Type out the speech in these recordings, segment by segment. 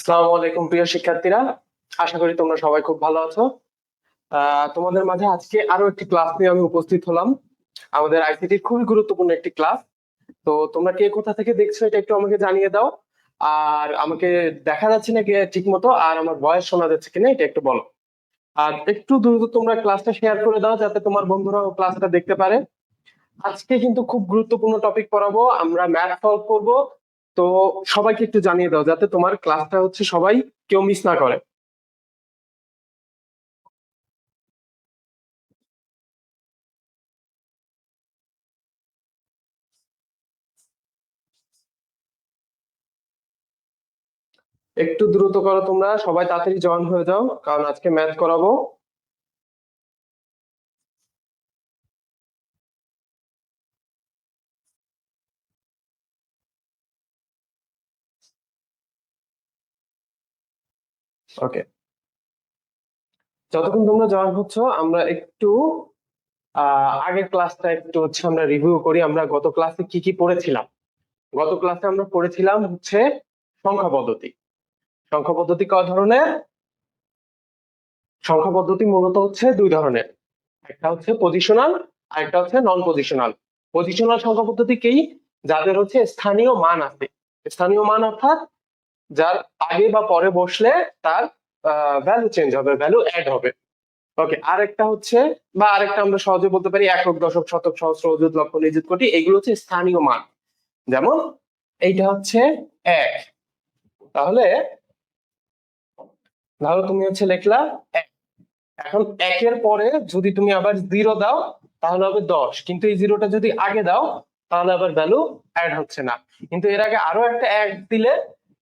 আসসালামু আলাইকুম প্রিয় শিক্ষার্থীরা, আশা করি তোমরা সবাই খুব ভালো আছো। তোমাদের মাঝে আজকে আরো একটি ক্লাস নিয়ে আমি উপস্থিত হলাম। আমাদের আইসিটির খুবই গুরুত্বপূর্ণ একটি ক্লাস। তো তোমরা কে কোথা থেকে দেখছো এটা একটু আমাকে জানিয়ে দাও। আর আমাকে দেখা যাচ্ছে না কি ঠিক মতো, আর আমার ভয়েস শোনা যাচ্ছে কিনা এটা একটু বলো। আর একটু দ্রুত তোমরা ক্লাসটা শেয়ার করে দাও যাতে তোমার বন্ধুরাও ক্লাসটা দেখতে পারে। আজকে কিন্তু খুব গুরুত্বপূর্ণ টপিক পড়াবো, আমরা ম্যাথ সলভ করব। তো সবাইকে একটু জানিয়ে দাও যাতে তোমার ক্লাসটা হচ্ছে সবাই কেউ মিস না করে। একটু দ্রুত করো, তোমরা সবাই তাড়াতাড়ি জয়েন হয়ে যাও কারণ আজকে ম্যাথ করাবো। ওকে, যতক্ষণ তোমরা জয়েন হচ্ছ আমরা একটু আগের ক্লাসটা একটু হচ্ছে আমরা রিভিউ করি। আমরা গত ক্লাসে কি কি পড়েছিলাম। গত ক্লাসে আমরা পড়েছিলাম হচ্ছে সংখ্যা পদ্ধতি। সংখ্যা পদ্ধতি কয় ধরনের? সংখ্যা পদ্ধতি মূলত হচ্ছে দুই ধরনের, একটা হচ্ছে পজিশনাল আর একটা হচ্ছে নন পজিশনাল। পজিশনাল সংখ্যা পদ্ধতি কি? যাদের হচ্ছে স্থানীয় মান আছে। স্থানীয় মান অর্থাৎ যার আগে বা পরে বসলে তার ভ্যালু চেঞ্জ হবে, ভ্যালু অ্যাড হবে। ওকে, আরেকটা হচ্ছে, বা আরেকটা আমরা সহজে বলতে পারি একক, দশক, শতক, সহস্র, অযুত, লক্ষ, নিযুত, কোটি। এগুলো হচ্ছে স্থানীয় মান। যেমন এইটা হচ্ছে এক। তাহলে ধরো তুমি হচ্ছে লিখলা এক। এখন একের পরে যদি তুমি আবার জিরো দাও তাহলে হবে 10, কিন্তু এই জিরোটা যদি আগে দাও তাহলে আবার ভ্যালু অ্যাড হচ্ছে না। কিন্তু এর আগে আরো একটা এক দিলে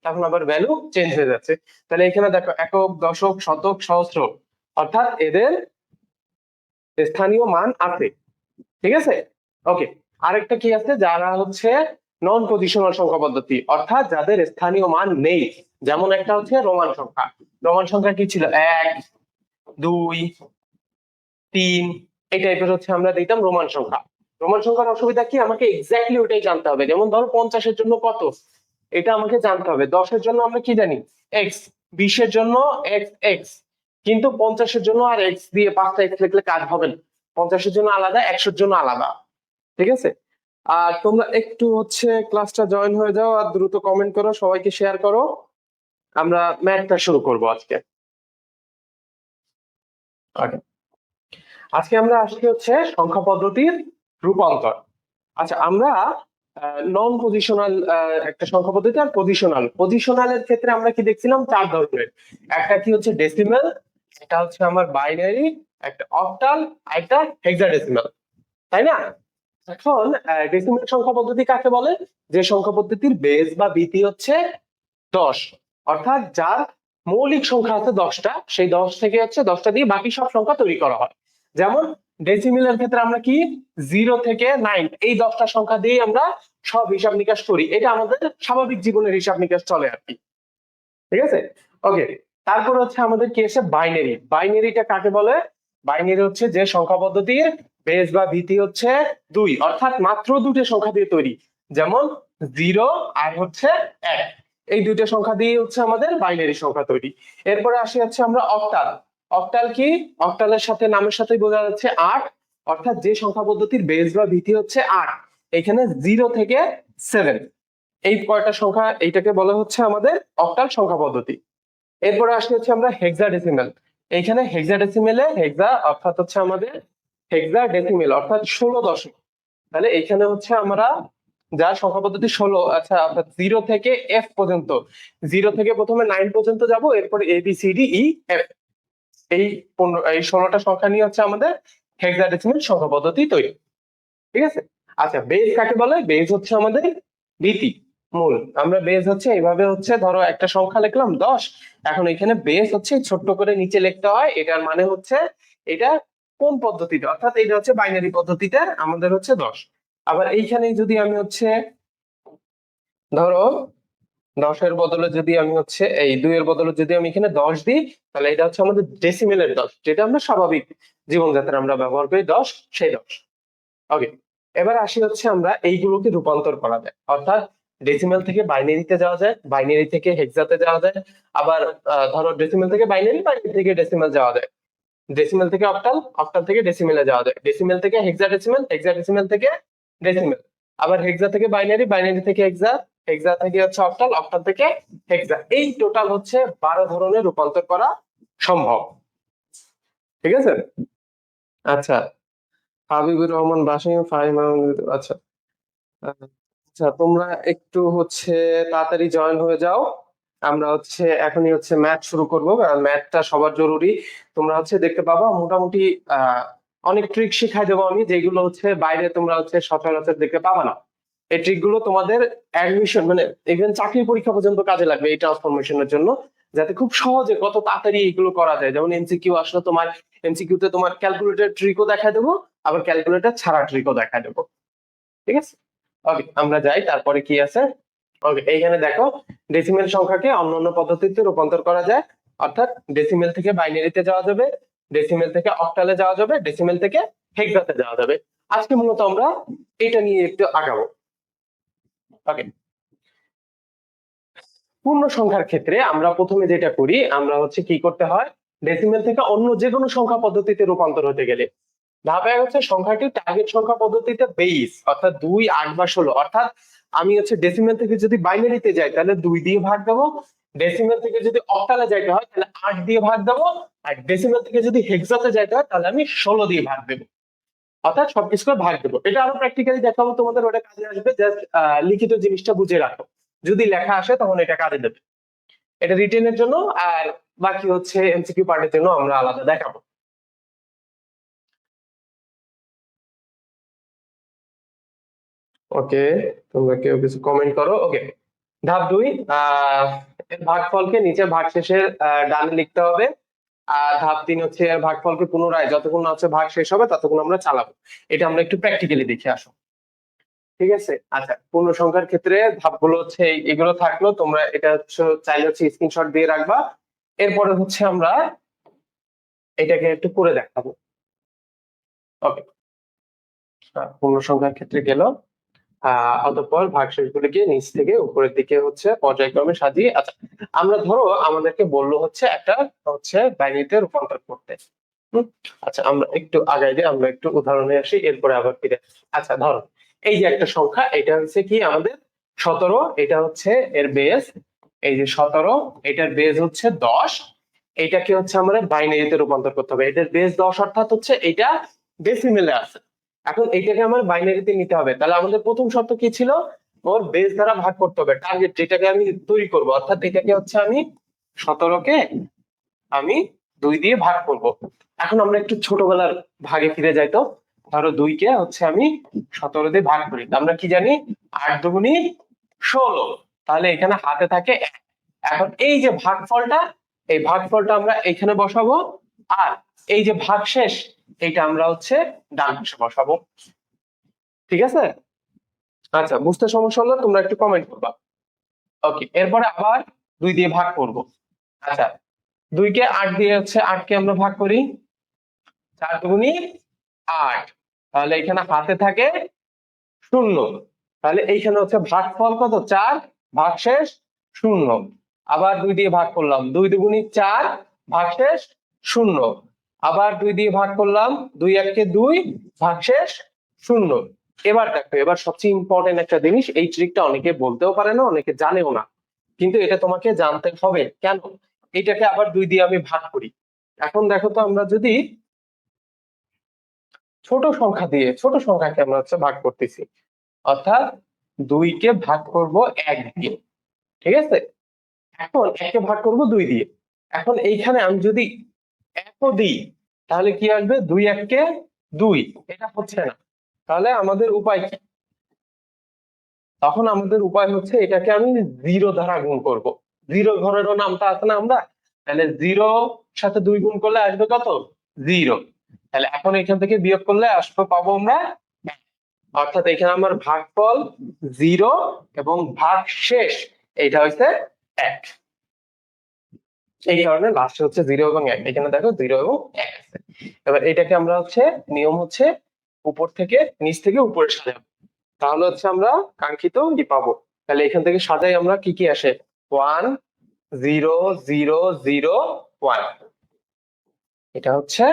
তখন আবার ভ্যালু চেঞ্জ হয়ে যাচ্ছে। তাহলে এখানে দেখো একক, দশক, শতক, সহস্র, অর্থাৎ এদের স্থানীয় মান আছে। ঠিক আছে? ওকে, আরেকটা কি আছে, যারা হচ্ছে নন পজিশনাল সংখ্যা পদ্ধতি, অর্থাৎ যাদের স্থানীয় মান নেই। যেমন একটা হচ্ছে রোমান সংখ্যা। রোমান সংখ্যা কি ছিল? এক, দুই, তিন, এই টাইপের হচ্ছে আমরা দিতাম রোমান সংখ্যা। রোমান সংখ্যার অসুবিধা কি? আমাকে এক্স্যাক্টলি ওটাই জানতে হবে। যেমন ধরো 50-এর জন্য কত, এটা আমাকে জানতে হবে। 10-এর জন্য আমরা কি জানি? এক্স। 20-এর জন্য এক্স এক্স। কিন্তু 50-এর জন্য আর এক্স দিয়ে 5টা এক্স লিখলে কাজ হবে না। 50-এর জন্য আলাদা, 100-এর জন্য আলাদা। ঠিক আছে? আর তোমরা একটু হচ্ছে ক্লাসটা জয়েন হয়ে যাও আর দ্রুত কমেন্ট করো, সবাইকে শেয়ার করো। আমরা ম্যাথটা শুরু করব আজকে। Okay. আজকে আমরা আসছি হচ্ছে সংখ্যা পদ্ধতির রূপান্তর। আচ্ছা, আমরা নন পজিশনাল একটা সংখ্যা পদ্ধতি আর পজিশনাল। পজিশনালের ক্ষেত্রে আমরা কি দেখছিলাম? চার ধরনের। একটা কি হচ্ছে ডেসিমাল, একটা হচ্ছে আমার বাইনারি, একটা অক্টাল, একটা হেক্সাডেসিমাল। তাই না? এখন ডেসিমাল সংখ্যা পদ্ধতি কাকে বলে? যে সংখ্যা পদ্ধতির বেস বা ভিত্তি হচ্ছে 10, অর্থাৎ যার মৌলিক সংখ্যা আছে 10টা, সেই 10 থেকে হচ্ছে 10টা দিয়ে বাকি সব সংখ্যা তৈরি করা হয়। যেমন ডেসিমিলের ক্ষেত্রে আমরা কি 0 থেকে 9 এই 10টা সংখ্যা দিয়ে আমরা সব হিসাব নিকাশ করি। এটা আমাদের স্বাভাবিক জীবনের হিসাব নিকাশ চলে আর কি। ঠিক আছে? ওকে, তারপর হচ্ছে আমাদের কি এসে বাইনারি। বাইনারিটা কাকে বলে? বাইনারি হচ্ছে যে সংখ্যা পদ্ধতির বেস বা ভিত্তি হচ্ছে 2, অর্থাৎ মাত্র দুটো সংখ্যা দিয়ে তৈরি। যেমন 0 আর হচ্ছে 1, এই দুইটা সংখ্যা দিয়ে হচ্ছে আমাদের বাইনারি সংখ্যা তৈরি। এরপরে আসি হচ্ছে আমরা অক্টাল। অক্টাল কি? অক্টালের সাথে নামের সাথে বোঝা যাচ্ছে 8, অর্থাৎ যে সংখ্যা পদ্ধতির বেস বা ভিত্তি হচ্ছে 8। এখানে 0 থেকে 7 এই কয়টা সংখ্যা, এইটাকে বলা হচ্ছে আমাদের অক্টাল সংখ্যা পদ্ধতি। এরপরে আসলে হচ্ছে আমরা হেক্সাডেসিমাল। এইখানে হেক্সাডেসিমেলে হেক্সা অর্থাৎ হচ্ছে আমাদের হেক্সাডেসিমেল অর্থাৎ 16 দশমিক। তাহলে এখানে হচ্ছে আমরা যার সংখ্যা পদ্ধতি 16, আচ্ছা অর্থাৎ 0 থেকে এফ পর্যন্ত, 0 থেকে প্রথমে 9 পর্যন্ত যাব, এরপরে A B C D E F, এই 16টা সংখ্যা নিয়ে হচ্ছে আমাদের হেক্সাডেসিমেল সংখ্যা পদ্ধতি তৈরি। ঠিক আছে? আচ্ছা, বেজ কাকে বলে? বেজ হচ্ছে আমাদের ভিত্তি, মূল। আমরা বেজ হচ্ছে এইভাবে হচ্ছে ধরো একটা সংখ্যা লিখলাম 10, এখন এখানে বেজ হচ্ছে ছোট্ট করে নিচে লিখতে হয়। এটার মানে হচ্ছে এটা কোন পদ্ধতিতে, অর্থাৎ এটা হচ্ছে বাইনারি পদ্ধতিতে আমাদের হচ্ছে 10। আবার এইখানে যদি আমি হচ্ছে ধরো 10-এর বদলে যদি আমি হচ্ছে এই 2-এর বদলে যদি আমি এখানে 10 দিই, তাহলে এটা হচ্ছে আমাদের ডেসিমেলের 10, যেটা আমরা স্বাভাবিক জীবনযাত্রায় আমরা ব্যবহার করি 10, সেই 10। ওকে, এবার আসি হচ্ছে আমরা এইগুলোকে রূপান্তর করা যায়, অর্থাৎ ডেসিমেল থেকে বাইনারিতে যাওয়া যায়, বাইনারি থেকে হেক্সাতে যাওয়া যায়, আবার ধরো ডেসিমেল থেকে বাইনারি, বাইনারি থেকে ডেসিমেল যাওয়া যায়, ডেসিমেল থেকে অক্টাল, অক্টাল থেকে ডেসিমেলে যাওয়া যায়, ডেসিমেল থেকে হেক্সাডেসিমেল, হেক্সাডেসিমেল থেকে ডেসিমেল, আবার হেক্সা থেকে বাইনারি, বাইনারি থেকে হেক্সা, হেক্সা থেকে হচ্ছে অক্টাল, অক্টাল থেকে হেক্সা। এই টোটাল হচ্ছে 12 ধরনের রূপান্তর করা সম্ভব। ঠিক আছে? আচ্ছা, হাবিবুর রহমান বাসিম, ফাহিম আহমেদ, আচ্ছা আচ্ছা, তোমরা একটু হচ্ছে তাড়াতাড়ি জয়েন হয়ে যাও। আমরা হচ্ছে এখনই হচ্ছে ম্যাথ শুরু করবো, কারণ ম্যাথটা সবার জরুরি। তোমরা হচ্ছে দেখতে পাবা মোটামুটি অনেক ট্রিক শিখাই দেবো আমি, যেগুলো হচ্ছে বাইরে তোমরা হচ্ছে সচরাচর দেখতে পাবা না। এই ট্রিক গুলো তোমাদের অ্যাডমিশন মানে ইভেন চাকরি পরীক্ষা পর্যন্ত কাজে লাগবে এই ট্রান্সফরমেশনের জন্য, যাতে খুব সহজে কত তাড়াতাড়ি এগুলো করা যায়। যেমন এমসিকিউ আসলে তোমার এমসিকিউ তে তোমার ক্যালকুলেটর ট্রিকও দেখায় দেবো, আবার ক্যালকুলেটর ছাড়া ট্রিকও দেখায় দেবো। ঠিক আছে? ওকে, আমরা যাই, তারপরে কি আছে। ওকে, এইখানে দেখো ডেসিমেল সংখ্যাকে অন্যান্য পদ্ধতিতে রূপান্তর করা যায়, অর্থাৎ ডেসিমেল থেকে বাইনারিতে যাওয়া যাবে, ডেসিমেল থেকে অক্টালে যাওয়া যাবে, ডেসিমেল থেকে হেক্সাতে যাওয়া যাবে। আজকে মূলত আমরা এটা নিয়ে একটু আগাবো। ওকে, পূর্ণ সংখ্যার ক্ষেত্রে আমরা প্রথমে যেটা করি, আমরা হচ্ছে কি করতে হয়, ডেসিমেল থেকে অন্য যে কোনো সংখ্যা পদ্ধতিতে রূপান্তর হতে গেলে ধাপে হচ্ছে সংখ্যাটি টার্গেট সংখ্যা পদ্ধতিতে বেস, অর্থাৎ 2, 8 বা 16। অর্থাৎ আমি হচ্ছে ডেসিমেল থেকে যদি বাইনারিতে যাই তাহলে 2 দিয়ে ভাগ দেবো, ডেসিমেল থেকে যদি অক্টালে যাইতে হয় তাহলে 8 দিয়ে ভাগ দেবো, আর ডেসিমেল থেকে যদি হেক্সাতে যাইতে হয় তাহলে আমি 16 দিয়ে ভাগ দেবো। অর্থাৎ সবকিছু করে ভাগ দেবো। এটা আরো প্র্যাকটিক্যালি দেখাবো তোমাদের, ওটা কাজে আসবে। জাস্ট লিখিত জিনিসটা বুঝে রাখো, যদি লেখা আসে তখন এটা কাজে দেবে। এটা রিটেনের জন্য, আর বাকি হচ্ছে এমসিকিউ পার্টের জন্য আমরা আলাদা দেখাবো। ওকে, তোমরা কেউ কিছু কমেন্ট করো। ওকে, ধাপ 2, এর ভাগফলকে নিচে ভাগশেষের ডানে লিখতে হবে। আর ধাপ 3 হচ্ছে এর ভাগফলকে পুনরায় যতক্ষণ না হচ্ছে ভাগ শেষ হবে ততক্ষণ আমরা চালাবো। এটা আমরা একটু প্র্যাকটিক্যালি দেখে আসো। ঠিক আছে? আচ্ছা, পূর্ণ সংখ্যার ক্ষেত্রে ধাপগুলো হচ্ছে এগুলো থাকলো, তোমরা এটা হচ্ছে চাইলে হচ্ছে স্ক্রিনশট দিয়ে রাখবা। এরপরে হচ্ছে আমরা এটাকে একটু করে দেখাবো। ওকে, পূর্ণ সংখ্যার ক্ষেত্রে গেল, অতঃপর ভাগশেষগুলিকে নিচ থেকে উপরের দিকে হচ্ছে পর্যায়ক্রমে সাজিয়ে। আচ্ছা, আমরা ধরো আমাদেরকে বললো হচ্ছে একটা হচ্ছে বাইনারিতে রূপান্তর করতে। আচ্ছা, আমরা একটু আগাই দিয়ে আমরা একটু উদাহরণে আসি, এরপরে আবার ফিরে আসি। আচ্ছা, ধরো এই যে একটা সংখ্যা, এটা হচ্ছে কি আমাদের 17, এটা হচ্ছে এর বেস, এই যে 17, এটার বেস হচ্ছে 10। এটাকে হচ্ছে আমরা বাইনারিতে রূপান্তর করতে হবে। এটার বেস 10, অর্থাৎ হচ্ছে এটা ডেসিমেলে আছে। এখন এইটাকে আমার বাইনারিতে নিতে হবে, তাহলে আমাদের প্রথম শর্ত কি ছিল, ওর বেস দ্বারা ভাগ করতে হবে। টার্গেট যেটাকে আমি তৈরি করব, অর্থাৎ এটাকে হচ্ছে আমি 17কে আমি 2 দিয়ে ভাগ করব। এখন আমরা একটু ছোটবেলার ভাগে ফিরে যাই তো। ধরো 2 কে হচ্ছে আমি 17 দিয়ে ভাগ করি, আমরা কি জানি 8 দুগুণী 16, তাহলে এখানে হাতে থাকে 1। এখন এই যে ভাগফলটা, এই ভাগফলটা আমরা এখানে বসাবো, আর এই যে ভাগশেষ এটা আমরা হচ্ছে ডান পাশে বসাবো। ঠিক আছে? আচ্ছা, বুঝতে সমস্যা হলে তোমরা একটু কমেন্ট করবা। ওকে, এরপরে আবার 2 দিয়ে ভাগ করব। আচ্ছা, 2 কে 8 দিয়ে হচ্ছে 8 কে আমরা ভাগ করি, 4 দুগুণী 8, তাহলে এখানে হাতে থাকে 0, তাহলে এইখানে হচ্ছে ভাগফল কত, 4, ভাগশেষ 0। আবার 2 দিয়ে ভাগ করলাম, 2 দুগুণী 4, ভাগশেষ 0। আবার 2 দিয়ে ভাগ করলাম, 2 1 2, ভাগশেষ 0। এবার দেখো, এবার সবচেয়ে ইম্পর্টেন্ট একটা জিনিস, এই ট্রিকটা অনেকে বলতেও পারে না, অনেকে জানেও না, কিন্তু এটা তোমাকে জানতে হবে। কেন? এটাকে আবার 2 দিয়ে আমি ভাগ করি। এখন দেখো তো, আমরা যদি ছোট সংখ্যা দিয়ে, ছোট সংখ্যাকে আমরা হচ্ছে ভাগ করতেছি, অর্থাৎ 2 কে ভাগ করব 1 দিয়ে। ঠিক আছে? এখন 1 কে ভাগ করব 2 দিয়ে। এখন এইখানে আমি যদি 1ও দিই তাহলে কি আসবে, 2 1 কে 2, এটা হচ্ছে না। তাহলে আমাদের উপায় কি? তখন আমাদের উপায় হচ্ছে এটাকে আমি 0 দ্বারা গুণ করব। 0 ঘরেরও নামটা আছে না আমরা, তাহলে 0 সাথে 2 গুণ করলে আসবে কত, 0। তাহলে এখন এখান থেকে বিয়োগ করলে আসবে, পাবো আমরা 1। অর্থাৎ এখানে আমার ভাগফল 0 এবং ভাগশেষ এটা হচ্ছে 1। এই কারণে লাস্টে হচ্ছে 0 এবং 1, এখানে দেখো 0 এবং 1 আছে। এবার এটাকে আমরা হচ্ছে নিয়ম হচ্ছে উপর থেকে নিচ থেকে উপরে সাজাবো, তাহলে হচ্ছে আমরা কাঙ্ক্ষিত কি পাবো। তাহলে এখান থেকে সাজাই আমরা, কি কি আসে? 1 0 0 0 1। এটা হচ্ছে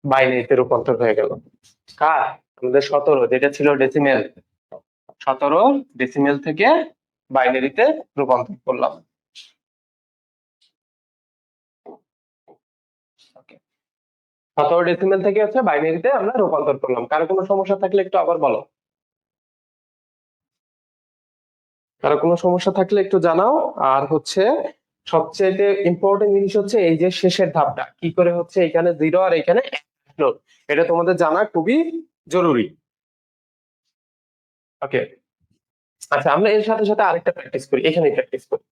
বাইনারিতে রূপান্তর হয়ে গেল। কার? আমাদের 17, যেটা ছিল ডেসিমেল। 17 ডেসিমেল থেকে বাইনারিতে রূপান্তর করলাম। 17 ডেসিমেল থেকে হচ্ছে বাইনারিতে আমরা রূপান্তর করলাম। কারো কোনো সমস্যা থাকলে একটু আবার বলো। কারো কোনো সমস্যা থাকলে একটু জানাও। আর হচ্ছে সবচেয়ে ইম্পর্টেন্ট জিনিস হচ্ছে এই যে শেষের ধাপটা, কি করে হচ্ছে এখানে 0 আর এখানে 1 আসলো, এটা তোমাদের জানা খুবই জরুরি। ওকে, আচ্ছা আমরা এর সাথে সাথে আরেকটা প্র্যাকটিস করি, এখানে প্র্যাকটিস করি।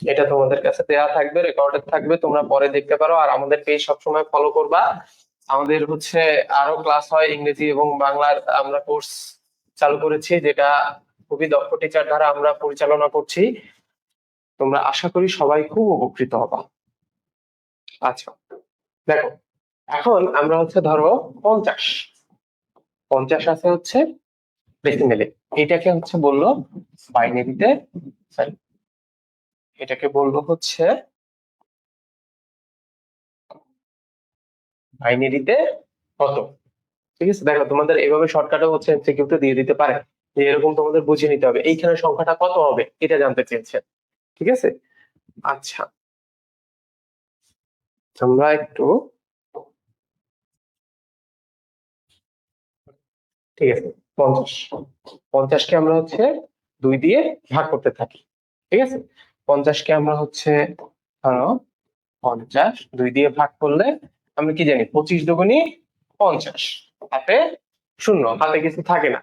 এটা তোমাদের কাছে দেয়া থাকবে, রেকর্ডেড থাকবে, তোমরা পরে দেখতে পারো। আর আমাদের পেজ সবসময় ফলো করবা। আমাদের হচ্ছে আরো ক্লাস হয় ইংরেজি এবং বাংলার, আমরা কোর্স চালু করেছি, যেটা খুবই দক্ষ টিচার দ্বারা আমরা পরিচালনা করছি। তোমরা আশা করি সবাই খুব উপকৃত হবা। আচ্ছা দেখো, এখন আমরা হচ্ছে ধরো 50, 50 আছে হচ্ছে ডেসিমেলে, এটাকে হচ্ছে বললো বাইনারিতে, সরি এটাকে বললো হচ্ছে বাইনারিতে কত। ঠিক আছে, দেখো তোমাদের এইভাবে শর্টকাটে হচ্ছে এমসিকিউতে দিয়ে দিতে পারে যে এরকম তোমাদের বুঝে নিতে হবে এইখানে সংখ্যাটা কত হবে, এটা জানতে চেয়েছে। ঠিক আছে, আচ্ছা আমরা একটু, ঠিক আছে 50, 50কে আমরা হচ্ছে 2 দিয়ে ভাগ করতে থাকি। ঠিক আছে, 50কে আমরা হচ্ছে ধরো 50 2 দিয়ে ভাগ করলে আমরা কি জানি, 25 দুগুণী 50, হাতে শূন্য, হাতে কিছু থাকে না।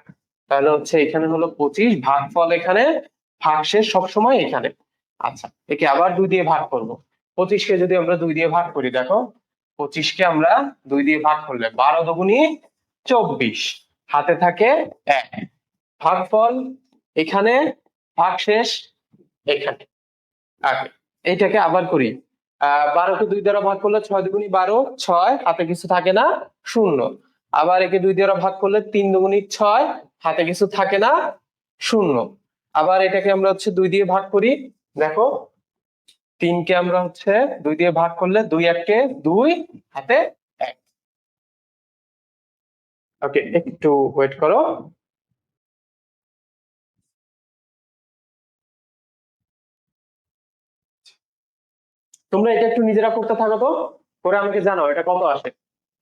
তাহলে হচ্ছে এখানে হলো 25, ভাগফল এখানে, ভাগশেষ সবসময় এখানে। আচ্ছা একে আবার 2 দিয়ে ভাগ করব। 25কে যদি আমরা 2 দিয়ে ভাগ করি, দেখো 25কে আমরা 2 দিয়ে ভাগ করলে 12 দুগুণী 24, হাতে থাকে 1, ভাগফল এখানে, ভাগশেষ এখানে। আগে এইটাকে আবার করি, 12কে 2 দ্বারা ভাগ করলে 6 দুগুণী 12, 6, হাতে কিছু থাকে না, শূন্য। আবার একে 2 দ্বারা ভাগ করলে 3 দুগুণী 6, হাতে কিছু থাকে না, শূন্য। আবার এটাকে আমরা হচ্ছে 2 দিয়ে ভাগ করি, দেখো 3কে আমরা হচ্ছে 2 দিয়ে ভাগ করলে 2 1 2, হাতে 1। ওকে একটু ওয়েট করো। তোমরা এটা একটু নিজেরা করতে থাকো তো, করে আমাকে জানাও এটা কত আসে।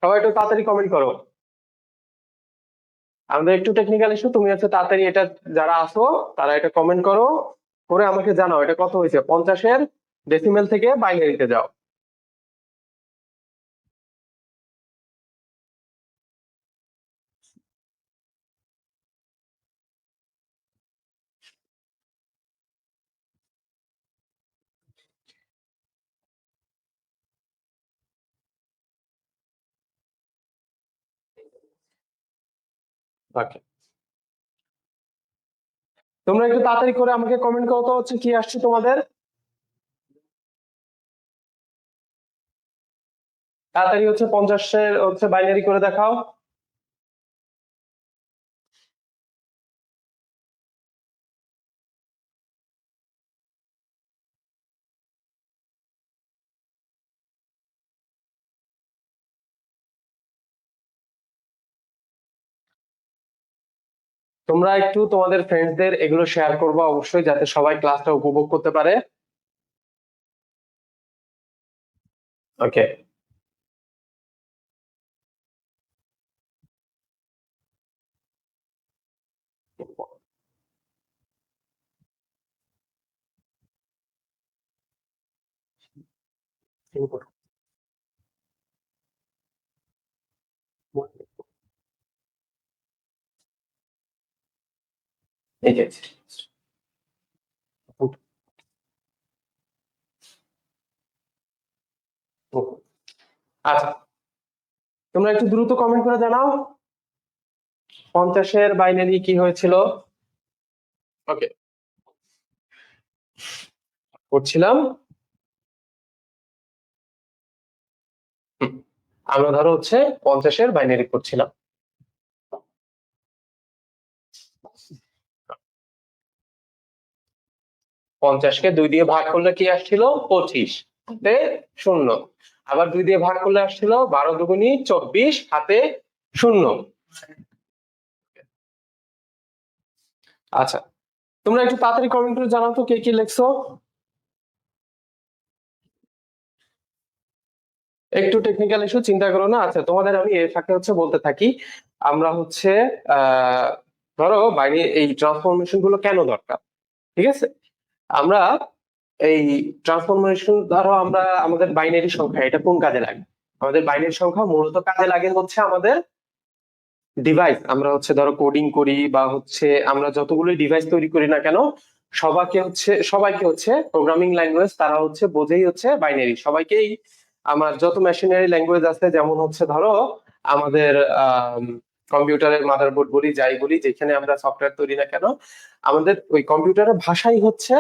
সবাই একটু তাড়াতাড়ি কমেন্ট করো। আমাদের একটু টেকনিক্যাল ইস্যু, তুমি হচ্ছে তাড়াতাড়ি এটা, যারা আসো তারা এটা কমেন্ট করো, করে আমাকে জানাও এটা কত হয়েছে। 50-এর ডেসিমেল থেকে বাইনারিতে যাও। ওকে, তোমরা একটু তাড়াতাড়ি করে আমাকে কমেন্ট করো তো হচ্ছে কি আসছে তোমাদের। তাড়াতাড়ি হচ্ছে 50-এর হচ্ছে বাইনারি করে দেখাও। তোমরা একটু তোমাদের ফ্রেন্ডসদের এগুলো শেয়ার করবে অবশ্যই, যাতে সবাই ক্লাসটা উপভোগ করতে পারে। ওকে, এই যে আচ্ছা, তোমরা একটু দ্রুত কমেন্ট করে জানাও 50-এর বাইনারি কি হয়েছিল। ওকে, করছিলাম। হুম, আমরা ধরো হচ্ছে 50-এর বাইনারি করছিলাম। পঞ্চাশকে 2 দিয়ে ভাগ করলে কি আসছিল 25, হাতে 0। আবার 2 দিয়ে ভাগ করলে আসছিল 12 দুগুনি 24, হাতে 0। আচ্ছা, তোমরা একটু তাড়াতাড়ি কমেন্ট করে জানাও তো কে কি লিখছো। একটু টেকনিক্যাল ইস্যু, চিন্তা করো না। আচ্ছা, তোমাদের আমি এর ফাঁকে হচ্ছে বলতে থাকি, আমরা হচ্ছে আহ ধরো বাইরে এই ট্রান্সফরমেশন গুলো কেন দরকার, ঠিক আছে? আমরা এই ট্রান্সফরমেশন ধরো আমরা আমাদের বাইনারি সংখ্যা, এটা কোন কাজে লাগে? আমাদের বাইনারি সংখ্যা মূলত কাজে লাগে হচ্ছে আমাদের ডিভাইস, আমরা হচ্ছে ধরো কোডিং করি বা হচ্ছে আমরা যতগুলো ডিভাইস তৈরি করি না কেন, সবাইকে হচ্ছে প্রোগ্রামিং ল্যাঙ্গুয়েজ তারা হচ্ছে বোঝেই হচ্ছে বাইনারি। সবাইকেই আমার যত মেশিনারি ল্যাঙ্গুয়েজ আছে, যেমন হচ্ছে ধরো আমাদের কম্পিউটারের মাদারবোর্ড বলি, যাই বলি, যেখানে আমরা সফটওয়্যার তৈরি না কেন, আমাদের ওই কম্পিউটারের ভাষাই হচ্ছে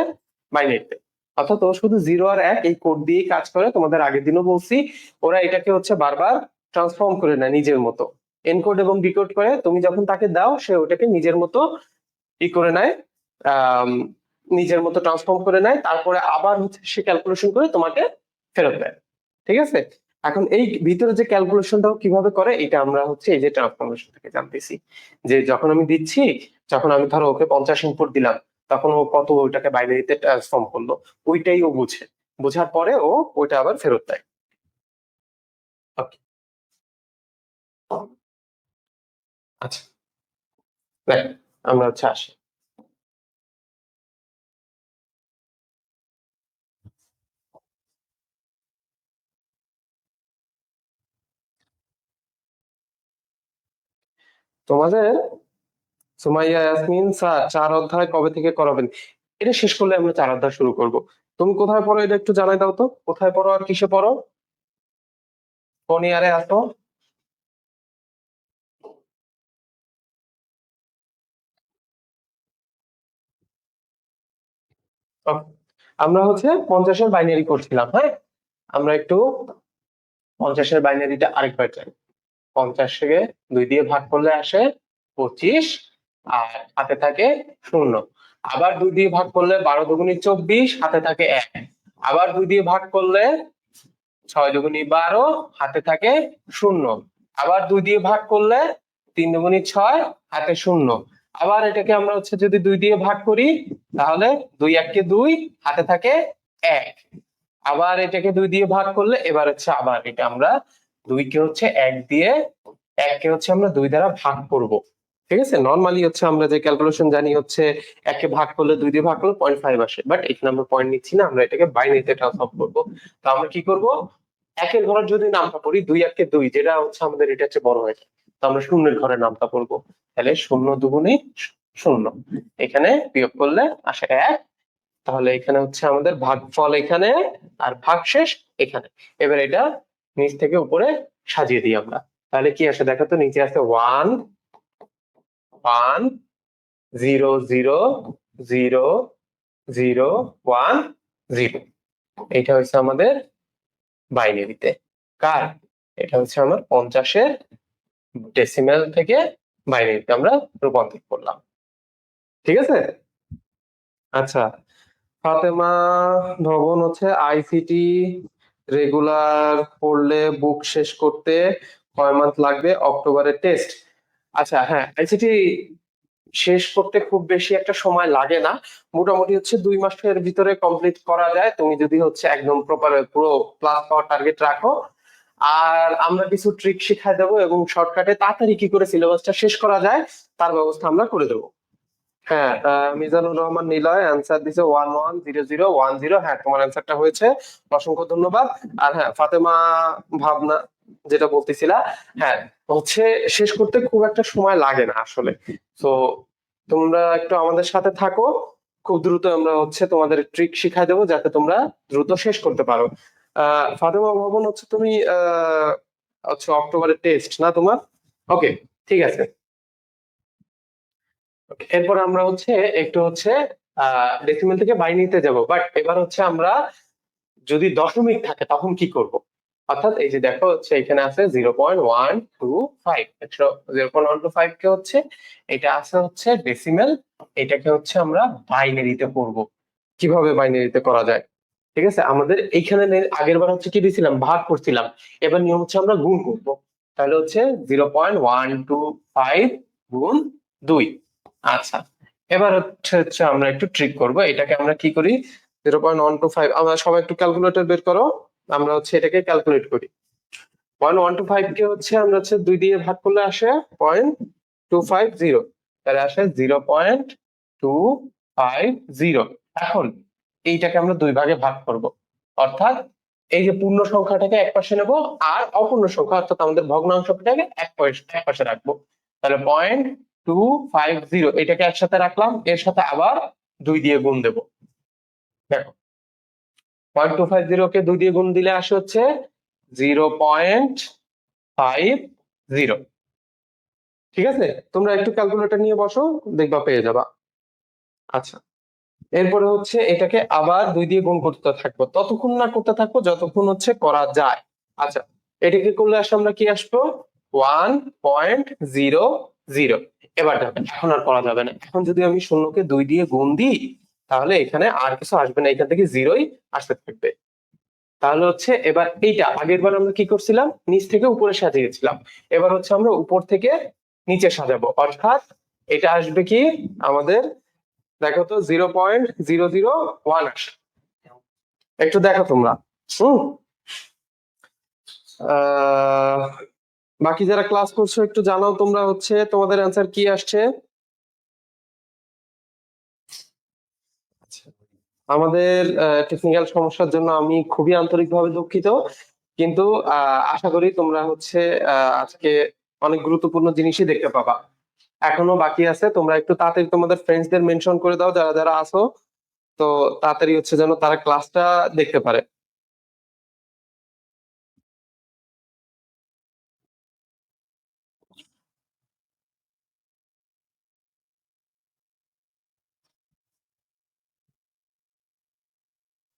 বাইনারিতে। অর্থাৎ ও শুধু 0 আর 1 এই কোড দিয়েই কাজ করে। তোমাদের আগের দিনও বলছি, ওরা এটাকে হচ্ছে বারবার ট্রান্সফর্ম করে নেয় নিজের মতো, এনকোড এবং ডিকোড করে। তুমি যখন তাকে দাও, সে ওটাকে নিজের মতো ই করে নেয়, আম, নিজের মতো ট্রান্সফর্ম করে নেয়, তারপরে আবার হচ্ছে সে ক্যালকুলেশন করে তোমাকে ফেরত দেয়। ঠিক আছে? এখন এই ভিতরে যে ক্যালকুলেশনটাও কিভাবে করে, এটা আমরা হচ্ছে এই যে ট্রান্সফরমেশন থেকে জানতেছি। যে যখন আমি দিচ্ছি, যখন আমি ধরো ওকে 50 ইনপুট দিলাম, তখন ও কত ওইটাকে বাইনারিতে ট্রান্সফর্ম করলো, ওইটাই ও বুঝে। বোঝার পরে ও ওইটা আবার ফেরত দেয়। ওকে, আচ্ছা, দেখ, আমরা হচ্ছে আসি। তোমাদের সুমাইয়া ইয়াসমিন স্যার 4 অধ্যায় কবে থেকে করাবেন? এটা শেষ করলে আমরা 4 অধ্যায় শুরু করব। তুমি কোথায় পড়ো এটা একটু জানাই দাও তো, কোথায় পড়ো আর কিসে পড়ো? কোন ইয়ারে আসো? Okay. আমরা হচ্ছে 50-এর বাইনারি করছিলাম, হ্যাঁ? আমরা একটু 50-এর বাইনারিটা আরেকবার চাই। 50-কে 2 দিয়ে ভাগ করলে আসে 25, আর হাতে থাকে 0। আবার 2 দিয়ে ভাগ করলে 12 দুগুনি 24, হাতে থাকে 1। আবার 2 দিয়ে ভাগ করলে 6 দুগুনি 12, হাতে থাকে 0। আবার 2 দিয়ে ভাগ করলে 3 দুগুনি 6, হাতে 0। আবার এটাকে আমরা হচ্ছে যদি 2 দিয়ে ভাগ করি, তাহলে 2 1 কে 2, হাতে থাকে 1। আবার এটাকে 2 দিয়ে ভাগ করলে এবার হচ্ছে আবার এটা আমরা 2 কে হচ্ছে 1 দিয়ে, 1 কে হচ্ছে আমরা 2 দ্বারা ভাগ করব। ঠিক আছে? নরমালি হচ্ছে আমরা যে ক্যালকুলেশন জানি হচ্ছে 1 কে ভাগ করলে 2 দিয়ে ভাগ করলে 0.5 আসে, বাট এখানে আমরা পয়েন্ট নিচ্ছি না, আমরা এটাকে বাইনারিতে ট্রান্সফর্ম করব। তো আমরা কি করব, একের ঘরের যদি নামটা পড়ি 2 1 কে 2, যেটা হচ্ছে আমাদের এটা হচ্ছে বড় হয়ে যায়, তো আমরা শূন্যের ঘরে নামটা পড়বো। তাহলে 0 দুগুণে 0, এখানে বিয়োগ করলে আসে 1। তাহলে এখানে হচ্ছে আমাদের ভাগফল এখানে, আর ভাগশেষ এখানে। এবার এটা নিচ থেকে উপরে সাজিয়ে দিই আমরা। তাহলে কি আসে দেখো তো, নিচে আছে 1 1 0 0 0 0 1 0। এটা হচ্ছে আমাদের বাইনারিতে। কার? এটা হচ্ছে আমার 50-এর ডেসিমেল থেকে বাইনারিতে আমরা রূপান্তর করলাম। ঠিক আছে? আচ্ছা, ফাতেমা ভবন হচ্ছে আইসিটি রেগুলার পড়লে বুক শেষ করতে কয় মান্থ লাগবে? অক্টোবরের টেস্ট। আচ্ছা, হ্যাঁ, আইসিটি শেষ করতে খুব বেশি একটা সময় লাগে না। মোটামুটি হচ্ছে 2 মাসের ভিতরে কমপ্লিট করা যায়, তুমি যদি হচ্ছে একদম প্রপার পুরো ক্লাস পাওয়ার টার্গেট রাখো। আর আমরা কিছু ট্রিক শিখাই দেবো, এবং শর্টকাটে তাড়াতাড়ি কি করে সিলেবাসটা শেষ করা যায় তার ব্যবস্থা আমরা করে দেবো। হ্যাঁ, মিজানুর রহমান নিলয় অ্যান্সার দিছে 110010। হ্যাঁ, তোমার অ্যান্সারটা হয়েছে, অসংখ্য ধন্যবাদ। আর হ্যাঁ, ফাতেমা ভাবনা যেটা বলতেছিলা, হ্যাঁ, হচ্ছে শেষ করতে খুব একটা সময় লাগে না আসলে। তো তোমরা একটু আমাদের সাথে থাকো, খুব দ্রুত আমরা হচ্ছে তোমাদের ট্রিক শিখাই দেবো যাতে তোমরা দ্রুত শেষ করতে পারো। ফাতেমা ভবন হচ্ছে তুমি হচ্ছে অক্টোবরের টেস্ট না তোমার? ওকে, ঠিক আছে। এরপর আমরা হচ্ছে একটু হচ্ছে ডেসিমেল থেকে বাইনারিতে যাব, বাট এবার হচ্ছে আমরা যদি দশমিক থাকে তখন কি করব? অর্থাৎ এই যে দেখো হচ্ছে এখানে আছে 0.125, 0.125 কে হচ্ছে এটা আছে হচ্ছে ডেসিমেল, এটাকে হচ্ছে আমরা বাইনারিতে পড়বো। কিভাবে বাইনারিতে করা যায়? ঠিক আছে, আমাদের এইখানে আগের বার হচ্ছে কি দিয়েছিলাম, ভাগ করছিলাম। এবার নিয়ম হচ্ছে আমরা গুণ করব। তাহলে হচ্ছে 0.125 গুণ 2। আচ্ছা, এবার হচ্ছে আমরা একটু ট্রিক করব। এটাকে আমরা কি করি, 0.125, আমরা সবাই একটু ক্যালকুলেটর বের করো। আমরা হচ্ছে এটাকে ক্যালকুলেট করি। 0.125 কে হচ্ছে আমরা হচ্ছে 2 দিয়ে ভাগ করলে আসে 0.250, তাহলে আসে 0.250। এখন এইটাকে আমরা 2 ভাগে ভাগ করব, অর্থাৎ এই যে পূর্ণ সংখ্যাটাকে এক পাশে নেব, আর অপূর্ণ সংখ্যা অর্থাৎ আমাদের ভগ্নাংশটাকে এক পাশে রাখবো। তাহলে 0.250 এটাকে একসাথে রাখলাম, এর সাথে আবার 2 দিয়ে গুণ দেব। দেখো 0.250 কে 2 দিয়ে গুণ দিলে আসে হচ্ছে 0.50। ঠিক আছে, তোমরা একটু ক্যালকুলেটর নিয়ে বসো, দেখবা পেয়ে যাবা। আচ্ছা, এরপরে হচ্ছে এটাকে আবার 2 দিয়ে গুণ করতে থাকবো, ততক্ষণ না করতে থাকবো যতক্ষণ হচ্ছে করা যায়। আচ্ছা, এটাকে করলে আসলে আমরা কি আসবো, 1.00। এবার দেখো এখন আর করা যাবে না, এখন যদি আমি শূন্যকে 2 দিয়ে গুণ দিই তাহলে এখানে আর কিছু আসবে না, এখান থেকে জিরোই আসতে থাকবে। তাহলে হচ্ছে এবার এইটা আগের বার আমরা কি করছিলাম, নিচ থেকে উপরে সাজিয়েছিলাম, এবার হচ্ছে আমরা উপর থেকে নিচে সাজাবো, অর্থাৎ এটা আসবে কি আমাদের, দেখো তো 0.001 আসে। একটু দেখো তোমরা। হুম আহ বাকি যারা ক্লাস করছো একটু জানাও তোমরা হচ্ছে তোমাদের অ্যান্সার কি আসছে। আমাদের টেকনিক্যাল সমস্যার জন্য আমি খুবই আন্তরিকভাবে দুঃখিত, কিন্তু আশা করি তোমরা হচ্ছে আজকে অনেক গুরুত্বপূর্ণ জিনিসই দেখতে পাবা। এখনো বাকি আছে, তোমরা একটু তাড়াতাড়ি তোমাদের ফ্রেন্ডসদের মেনশন করে দাও যারা যারা আসো, তো তাড়াতাড়ি হচ্ছে যেন তারা ক্লাসটা দেখতে পারে।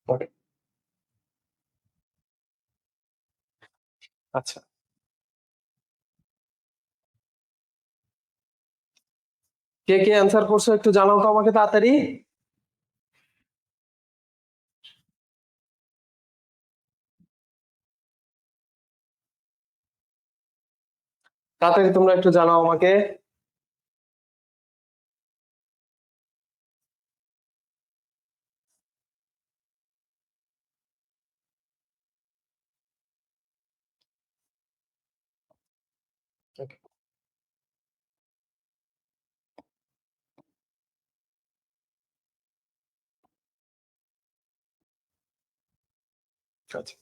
Okay, আচ্ছা, কে কে অ্যান্সার করছো একটু জানাও তো আমাকে তাড়াতাড়ি। তাড়াতাড়ি তোমরা একটু জানাও আমাকে। Okay, আচ্ছা।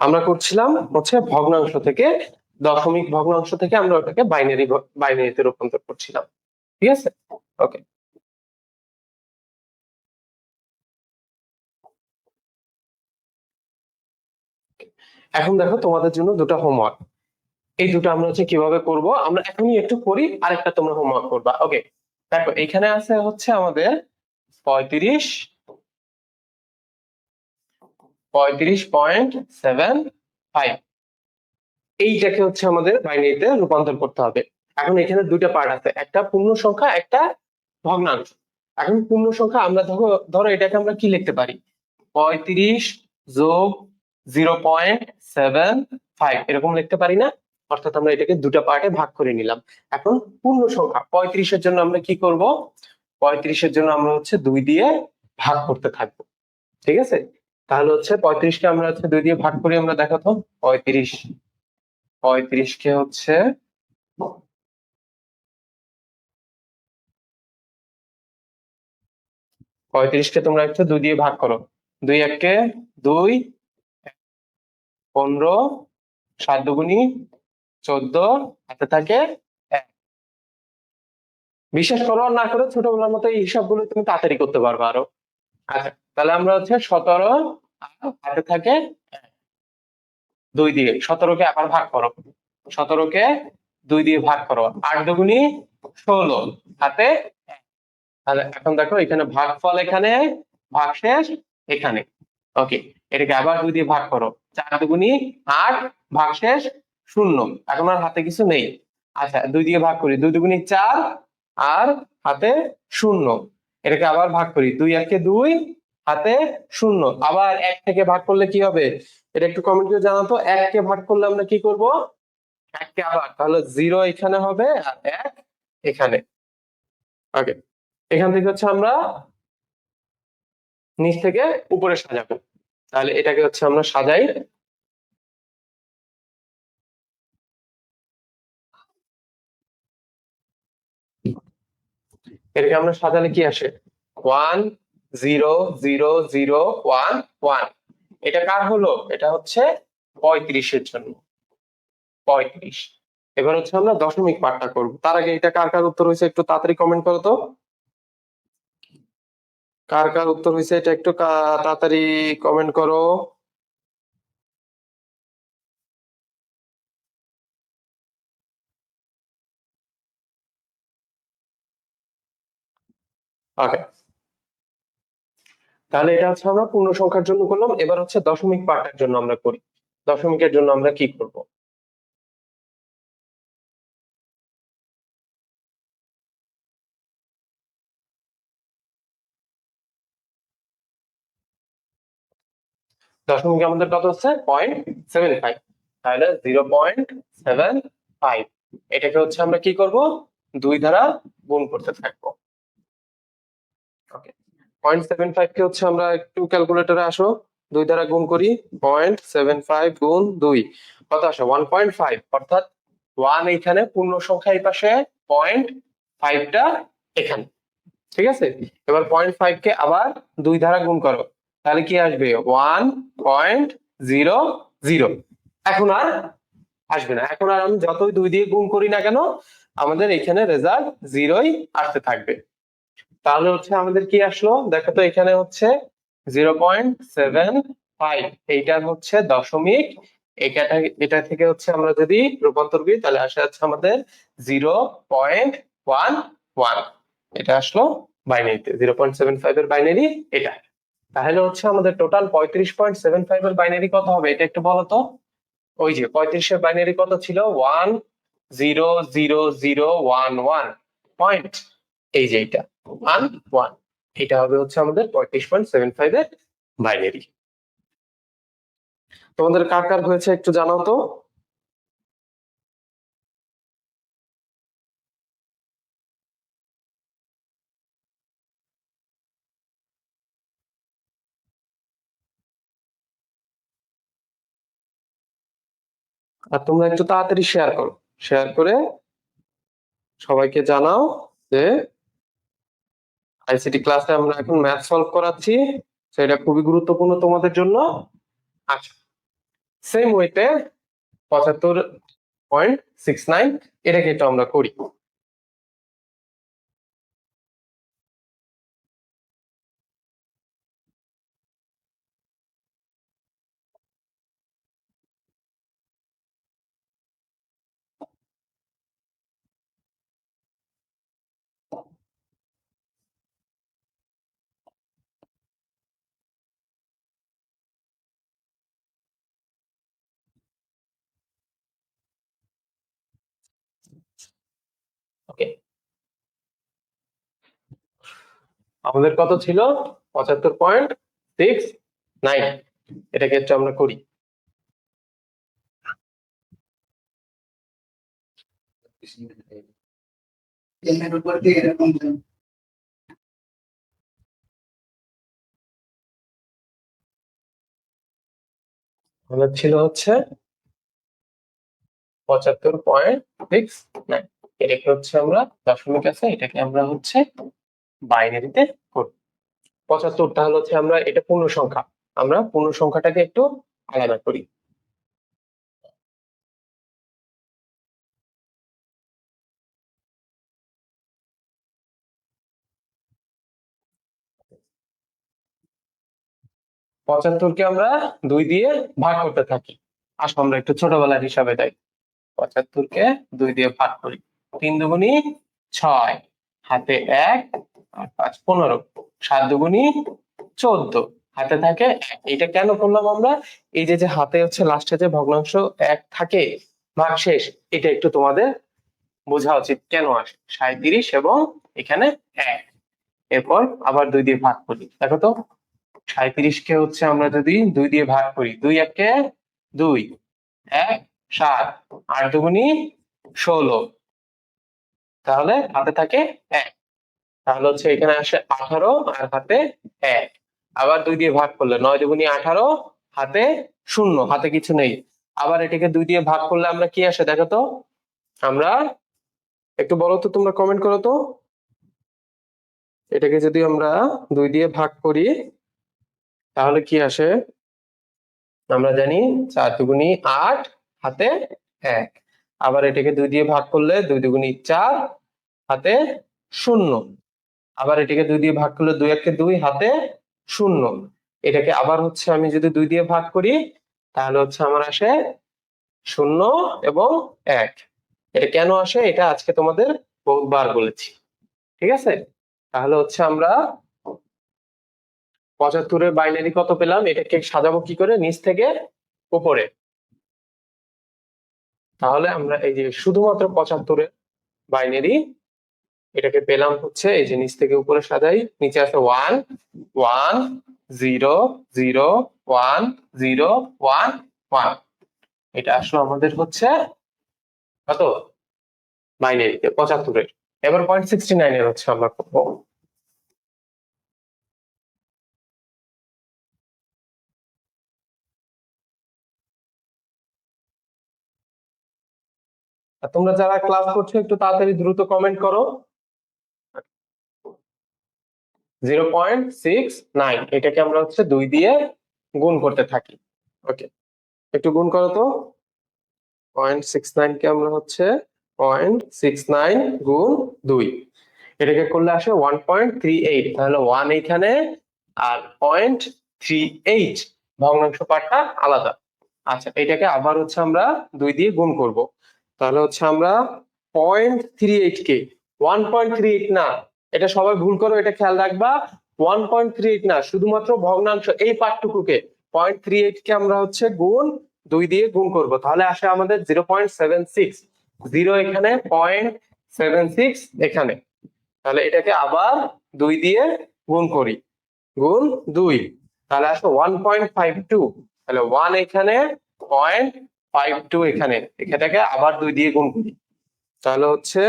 আমরা করছিলাম হচ্ছে ভগ্নাংশ থেকে, দশমিক ভগ্নাংশ থেকে আমরা ওটাকে বাইনারিতে রূপান্তর করছিলাম। ঠিক আছে, ওকে। এখন দেখো তোমাদের জন্য দুটো হোমওয়ার্ক, এই দুটো আমরা হচ্ছে কিভাবে করব আমরা এখনই একটু করি, আরেকটা তোমরা হোমওয়ার্ক করবা। ওকে, দেখো এখানে আছে হচ্ছে আমাদের 35, 35.75, এইটাকে হচ্ছে আমাদের বাইনারিতে রূপান্তর করতে হবে। এখন এখানে দুইটা পার্ট আছে, একটা পূর্ণ সংখ্যা, একটা ভগ্নাংশ। এখন পূর্ণ সংখ্যা আমরা ধরো ধরো এটাকে আমরা কি লিখতে পারি, 35 যোগ 0.75 এরকম লিখতে পারি না? অর্থাৎ আমরা এটাকে দুটা পার্টে ভাগ করে নিলাম। এখন পূর্ণ সংখ্যা 35-এর জন্য আমরা কি করব, 35-এর জন্য আমরা হচ্ছে 2 দিয়ে ভাগ করতে থাকবো। ঠিক আছে, তাহলে হচ্ছে 35-কে আমরা হচ্ছে 2 দিয়ে ভাগ করি, আমরা দেখাতো 35, 35-কে হচ্ছে 35-কে তোমরা একটু 2 দিয়ে ভাগ করো, 2 1-কে 2, 15, 7 দুগুনি 14, হাতে থাকে 1। বিশ্বাস করো আর না করো, ছোটবেলার মতো এই হিসাবগুলো তুমি তাড়াতাড়ি করতে পারবে আরো। আচ্ছা, তাহলে আমরা হচ্ছে 17 আর হাতে থাকে 2 দিয়ে, 17-কে আবার ভাগ করো, 17-কে 2 দিয়ে ভাগ করো, 8 দুগুনি 16, হাতে 1। তাহলে এখন দেখো এখানে ভাগফল, এখানে ভাগশেষ এখানে। ওকে, এটাকে আবার 2 দিয়ে ভাগ করো, 4 দুগুনি 8 ভাগশেষ 0। এখন আর হাতে কিছু নেই। আচ্ছা 2 দিয়ে ভাগ করি, 2 দুগুনি 4 আর হাতে 0। এটাকে আবার ভাগ করি, 2 একে 2, হাতে 0। আবার 1 থেকে ভাগ করলে কি হবে এটা একটু কমেন্ট করে জানাতো। 1 কে ভাগ করলে আমরা কি করব, 1 কে আবার, তাহলে 0 এখানে হবে আর 1 এখানে। ওকে, এখান থেকে হচ্ছে আমরা নিচ থেকে উপরে সাজাবো। তাহলে এটাকে হচ্ছে আমরা সাজাই। এটাকে আমরা সাজালে কি আসে, 1 0 0 0 1 1। এটা কার হলো, এটা হচ্ছে 35 এর জন্য 35। এবার হচ্ছে আমরা দশমিক পাঠটা করব। তার আগে এটা কার কার উত্তর হয়েছে একটু তাড়াতাড়ি কমেন্ট করো তো। কার কার উত্তর হয়েছে এটা একটু তাড়াতাড়ি কমেন্ট করো। ওকে, তাহলে এটা হচ্ছে আমরা পূর্ণ সংখ্যার জন্য করলাম। এবার হচ্ছে দশমিক পাঠের জন্য আমরা করি। দশমিকের জন্য আমরা কি করব, দশমিক আমাদের কত হচ্ছে 0.75, তাহলে 0.75। এটাকে হচ্ছে আমরা কি করব, 2 দ্বারা গুণ করতে থাকবো। ওকে, 0.75 কে হচ্ছে আমরা একটু ক্যালকুলেটরে আসো, 2 দ্বারা গুণ করি। 0.75 গুণ 2 কত আসে 1.5, অর্থাৎ 1 এখানে পূর্ণ সংখ্যা এই পাশে, 0.5টা এখানে। ঠিক আছে, এবার 0.5 কে আবার 2 দ্বারা গুণ করো, তাহলে কি আসবে 1.00। এখন আর আসবে না, এখন আর আমি যতই 2 দিয়ে গুণ করি না কেন আমাদের এখানে রেজাল্ট 0ই আসতে থাকবে। তাহলে হচ্ছে আমাদের কি আসলো দেখো তো, এখানে হচ্ছে 0.75, এইটা হচ্ছে দশমিক। এটা এটা থেকে হচ্ছে আমরা যদি রূপান্তর করি তাহলে আসে হচ্ছে আমাদের 0.11। এটা আসলো বাইনারিতে 0.75 এর বাইনারি এটা। তাহলে হচ্ছে আমাদের টোটাল 35.75 এর বাইনারি কত হবে এটা একটু বলো তো। ওই যে 35 এর বাইনারি কত ছিল, 1000011 পয়েন্ট, এই যে এটা 11, এটা হবে হচ্ছে আমাদের 35.75 এর বাইনারি। তোমাদের কার কার হয়েছে একটু জানাও তো। আর তোমরা একটু তাড়াতাড়ি শেয়ার করো, শেয়ার করে সবাইকে জানাও যে আইসিটি ক্লাসে আমরা এখন ম্যাথ সলভ করাচ্ছি, সেটা খুবই গুরুত্বপূর্ণ তোমাদের জন্য। আচ্ছা, সেম ওয়েতে 75.69 এটাকে একটু আমরা করি। ওকে, আমাদের কত ছিল 75.69, এটাকে একটু আমরা করি। আমাদের ছিল হচ্ছে 75.69, এটাকে হচ্ছে আমরা দশমিক আছে এটাকে আমরা হচ্ছে বাইনারিতে করব। 75টা হলো হচ্ছে আমরা এটা পূর্ণ সংখ্যা, আমরা পূর্ণ সংখ্যাটাকে একটু আলাদা করি। পঁচাত্তরকে আমরা 2 দিয়ে ভাগ করতে থাকি। আসো আমরা একটু ছোটবেলার হিসাবে যাই। 75কে 2 দিয়ে ভাগ করি, 3 দুগুনি 6, হাতে 1 আর 5 15, 7 দুগুনি 14, হাতে থাকে 1। এটা কেন করলাম আমরা? এই যে যে হাতে হচ্ছে লাস্টে যে ভগ্নাংশ 1 থাকে ভাগশেষ, এটা একটু তোমাদের বোঝা উচিত কেন আসে। 37 এবং এখানে 1, এরপর আবার 2 দিয়ে ভাগ করি। দেখো তো 37 কে হচ্ছে আমরা যদি 2 দিয়ে ভাগ করি, 2 1 2, 1 7, 8 দুগুনি 16, তাহলে হাতে থাকে 1। তাহলে হচ্ছে এখানে আসে 18 আর হাতে 1। আবার 2 দিয়ে ভাগ করলে 9 দুগুনি 18, হাতে 0, হাতে কিছু নেই। আবার এটাকে 2 দিয়ে ভাগ করলে আমরা কি আসে দেখো তো? আমরা একটু বলো তো, তোমরা কমেন্ট করো তো। এটাকে যদি আমরা 2 দিয়ে ভাগ করি তাহলে কি আসে? আমরা জানি 4 দুগুনি 8, হাতে 1। আবার এটাকে 2 দিয়ে ভাগ করলে 2 দুগুনি 4, হাতে 0। আবার এটাকে 2 দিয়ে ভাগ করলে 2 1 2, হাতে 0। এটাকে আবার হচ্ছে আমি যদি 2 দিয়ে ভাগ করি তাহলে হচ্ছে আমার আসে 0 এবং 1। এটা কেন আসে এটা আজকে তোমাদের বহুবার বলেছি, ঠিক আছে? তাহলে হচ্ছে আমরা 75 এর বাইনারি কত পেলাম, এটাকে সাজাবো কি করে নিচ থেকে উপরে। তাহলে আমরা এই যে শুধুমাত্র 75 এর বাইনারি এটাকে পেলাম হচ্ছে এই যে নিচ থেকে উপরে সাজাই, নিচে আছে 1 1 0 0 1 0 1 1। এটা আসলে আমাদের হচ্ছে কত বাইনারিতে 75 এর। এবার 0.69 এর হচ্ছে আমরা করবো। আর তোমরা যারা ক্লাস করছো একটু তাড়াতাড়ি দ্রুত কমেন্ট করো। 0.69 এটাকে আমরা হচ্ছে 2 দিয়ে গুণ করতে থাকি। ওকে, একটু গুণ করো তো। 0.69 কে আমরা হচ্ছে 0.69 গুণ 2, এটাকে করলে আসে 1.38। তাহলে 1 এখানে আর 0.38 ভগ্নাংশ পাঠটা আলাদা। আচ্ছা, এটাকে আবার হচ্ছে আমরা 2 দিয়ে গুণ করব। তাহলে হচ্ছে আমরা 0.38 কে 1.38 না, এটা সবাই ভুল করো, এটা খেয়াল রাখবা। 1.38 না, শুধুমাত্র ভগ্নাংশ এই পাঠটুকুকে 0.38 কে আমরা হচ্ছে গুণ 2 দিয়ে গুণ করব। তাহলে আসে আমাদের 0.76। 0 এখানে, 0.76 এখানে। তাহলে এটাকে আবার 2 দিয়ে গুণ করি, গুণ 2, তাহলে আসে 1.52। তাহলে 1 এখানে, 0.52 এখানে, এটাকে আবার 2 দিয়ে গুণ করি, তাহলে হচ্ছে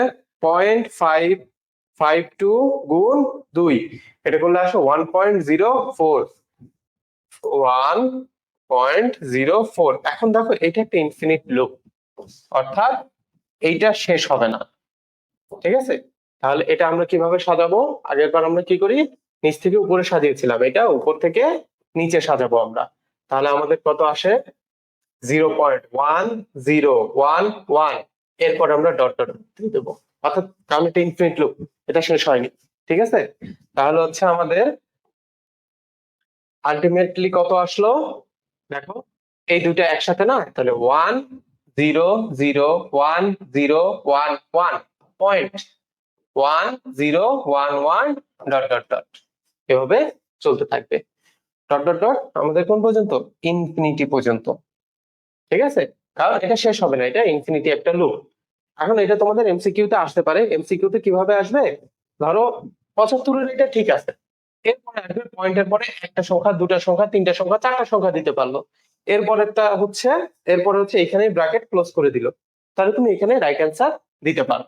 0.552 গুণ 2, এটা করলে আসে 1.04। 1.04। এখন দেখো এটা একটা ইনফিনিট লুপ, অর্থাৎ এইটা শেষ হবে না, ঠিক আছে? তাহলে এটা আমরা কিভাবে সাজাবো? আগের বার আমরা কি করি, নিচ থেকে উপরে সাজিয়েছিলাম, এটা উপর থেকে নিচে সাজাবো আমরা। তাহলে আমাদের কত আসে? 0.1011, এরপর আমরা ডট ডট দিয়ে দেবো, অর্থাৎ কারণ এটা ইনফিনিট লুপ, এটা শেষ হয়নি, ঠিক আছে? তাহলে হচ্ছে আমাদের আলটিমেটলি কত আসলো দেখো, এই দুইটা একসাথে না, তাহলে 1 0 0 1 0 1 1 পয়েন্ট 1 0 1 1 ডট ডট ডট, এভাবে চলতে থাকবে। ডট ডট ডট আমাদের কোন পর্যন্ত? ইনফিনিটি পর্যন্ত, ঠিক আছে? কারণ এটা শেষ হবে না, এটা ইনফিনিটি একটা লুপ। এখন এটা তোমাদের এমসিকিউ তে আসতে পারে। এমসিকিউ তে কিভাবে আসবে? ধরো 75 এর এটা ঠিক আছে, এরপরে আসবে পয়েন্টের পরে একটা সংখ্যা, দুটা সংখ্যা, তিনটা সংখ্যা, চারটা সংখ্যা দিতে পারলো। এরপরেরটা হচ্ছে, এরপরে হচ্ছে এখানে ব্র্যাকেট ক্লোজ করে দিল, তাহলে তুমি এখানে রাইট অ্যান্সার দিতে পারো।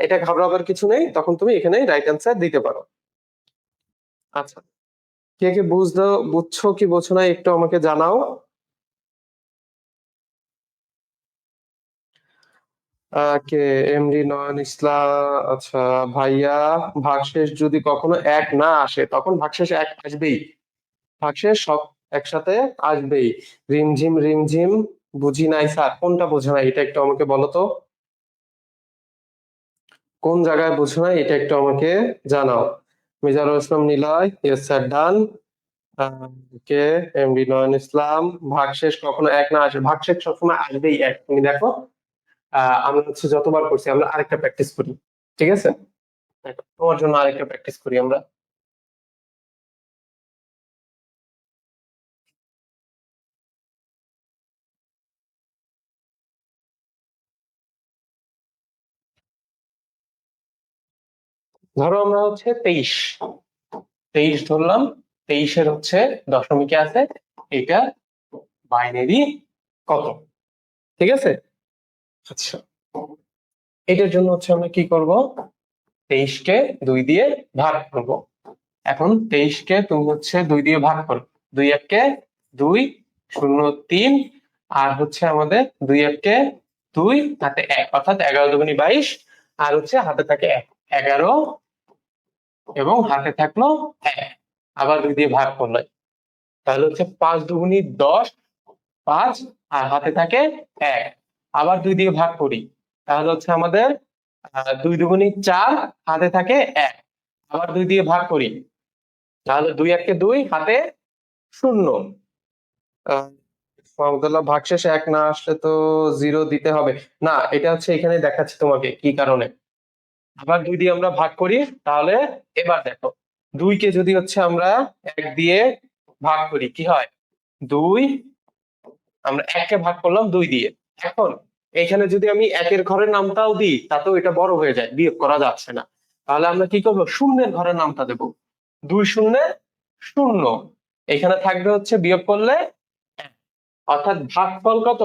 এটা ঘাবড়াবার কিছু নেই, তখন তুমি এখানে রাইট অ্যান্সার দিতে পারো। আচ্ছা, কে কে বুঝছো কি বুঝছো না একটু আমাকে জানাও। কে? এমডি নয়ন ইসলাম। আচ্ছা ভাইয়া, ভাগশেষ যদি কখনো 1 না আসে তখন ভাগশেষ 1 আসবেই, ভাগশেষ সব একসাথে আসবেই। রিমঝিম রিমঝিম, বুঝি নাই স্যার, কোনটা বোঝে নাই এটা একটু আমাকে বলো তো, কোন জায়গায় বোঝো নাই এটা একটু আমাকে জানাও। মিজানুর ইসলাম নিলয়, ইয়েস স্যার, ডান। কে? এমডি নয়ন ইসলাম, ভাগশেষ কখনো 1 না আসে, ভাগশেষ সবসময় আসবেই 1, তুমি দেখো। আমরা হচ্ছে যতবার করছি, আমরা আরেকটা প্র্যাকটিস করি, ঠিক আছে? দেখো, তোমার জন্য আরেকটা প্র্যাকটিস করি আমরা। ধরো আমরা হচ্ছে 23 ধরলাম, 23-এর হচ্ছে দশমিকে আছে এটা বাইনারি কত, ঠিক আছে। আচ্ছা, এটার জন্য হচ্ছে আমরা কি করব, 23-কে 2 দিয়ে ভাগ করব। এখন 23-কে তুমি হচ্ছে 2 দিয়ে ভাগ করো, 2 1-কে 2, 0 3, আর হচ্ছে আমাদের 2 1-কে 2, হাতে 1, অর্থাৎ 11 দুগুণী 22, আর হচ্ছে হাতে থাকে 1, 11, এবং হাতে থাকলো 1, আবার 2 দিয়ে ভাগ করলে তাহলে হচ্ছে 5 দুগুণী 10, 5, আর হাতে থাকে 1, আবার 2 দিয়ে ভাগ করি তাহলে হচ্ছে আমাদের 2 দুগুণী 4, হাতে থাকে 1, আবার 2 দিয়ে ভাগ করি তাহলে 2 1-কে 2, হাতে 0। মাহমুদুল্লাহ, ভাগশেষ 1 না আসলে তো 0 দিতে হবে। না, এটা হচ্ছে এখানে দেখাচ্ছি তোমাকে কি কারণে। আবার 2 দিয়ে আমরা ভাগ করি তাহলে এবার দেখো, 2-কে যদি হচ্ছে আমরা 1 দিয়ে ভাগ করি কি হয়, 2, আমরা 1-কে ভাগ করলাম 2 দিয়ে। এখন এখানে যদি আমি 1-এর ঘরের নামটাও দিই তাতেও এটা বড় হয়ে যায়, বিয়োগ করা যাচ্ছে না। তাহলে আমরা কি করবো, শূন্যের ঘরের নামটা দেব, 2 0 0, এখানে থাকবে হচ্ছে বিয়োগ করলে 1, অর্থাৎ ভাগফল কত,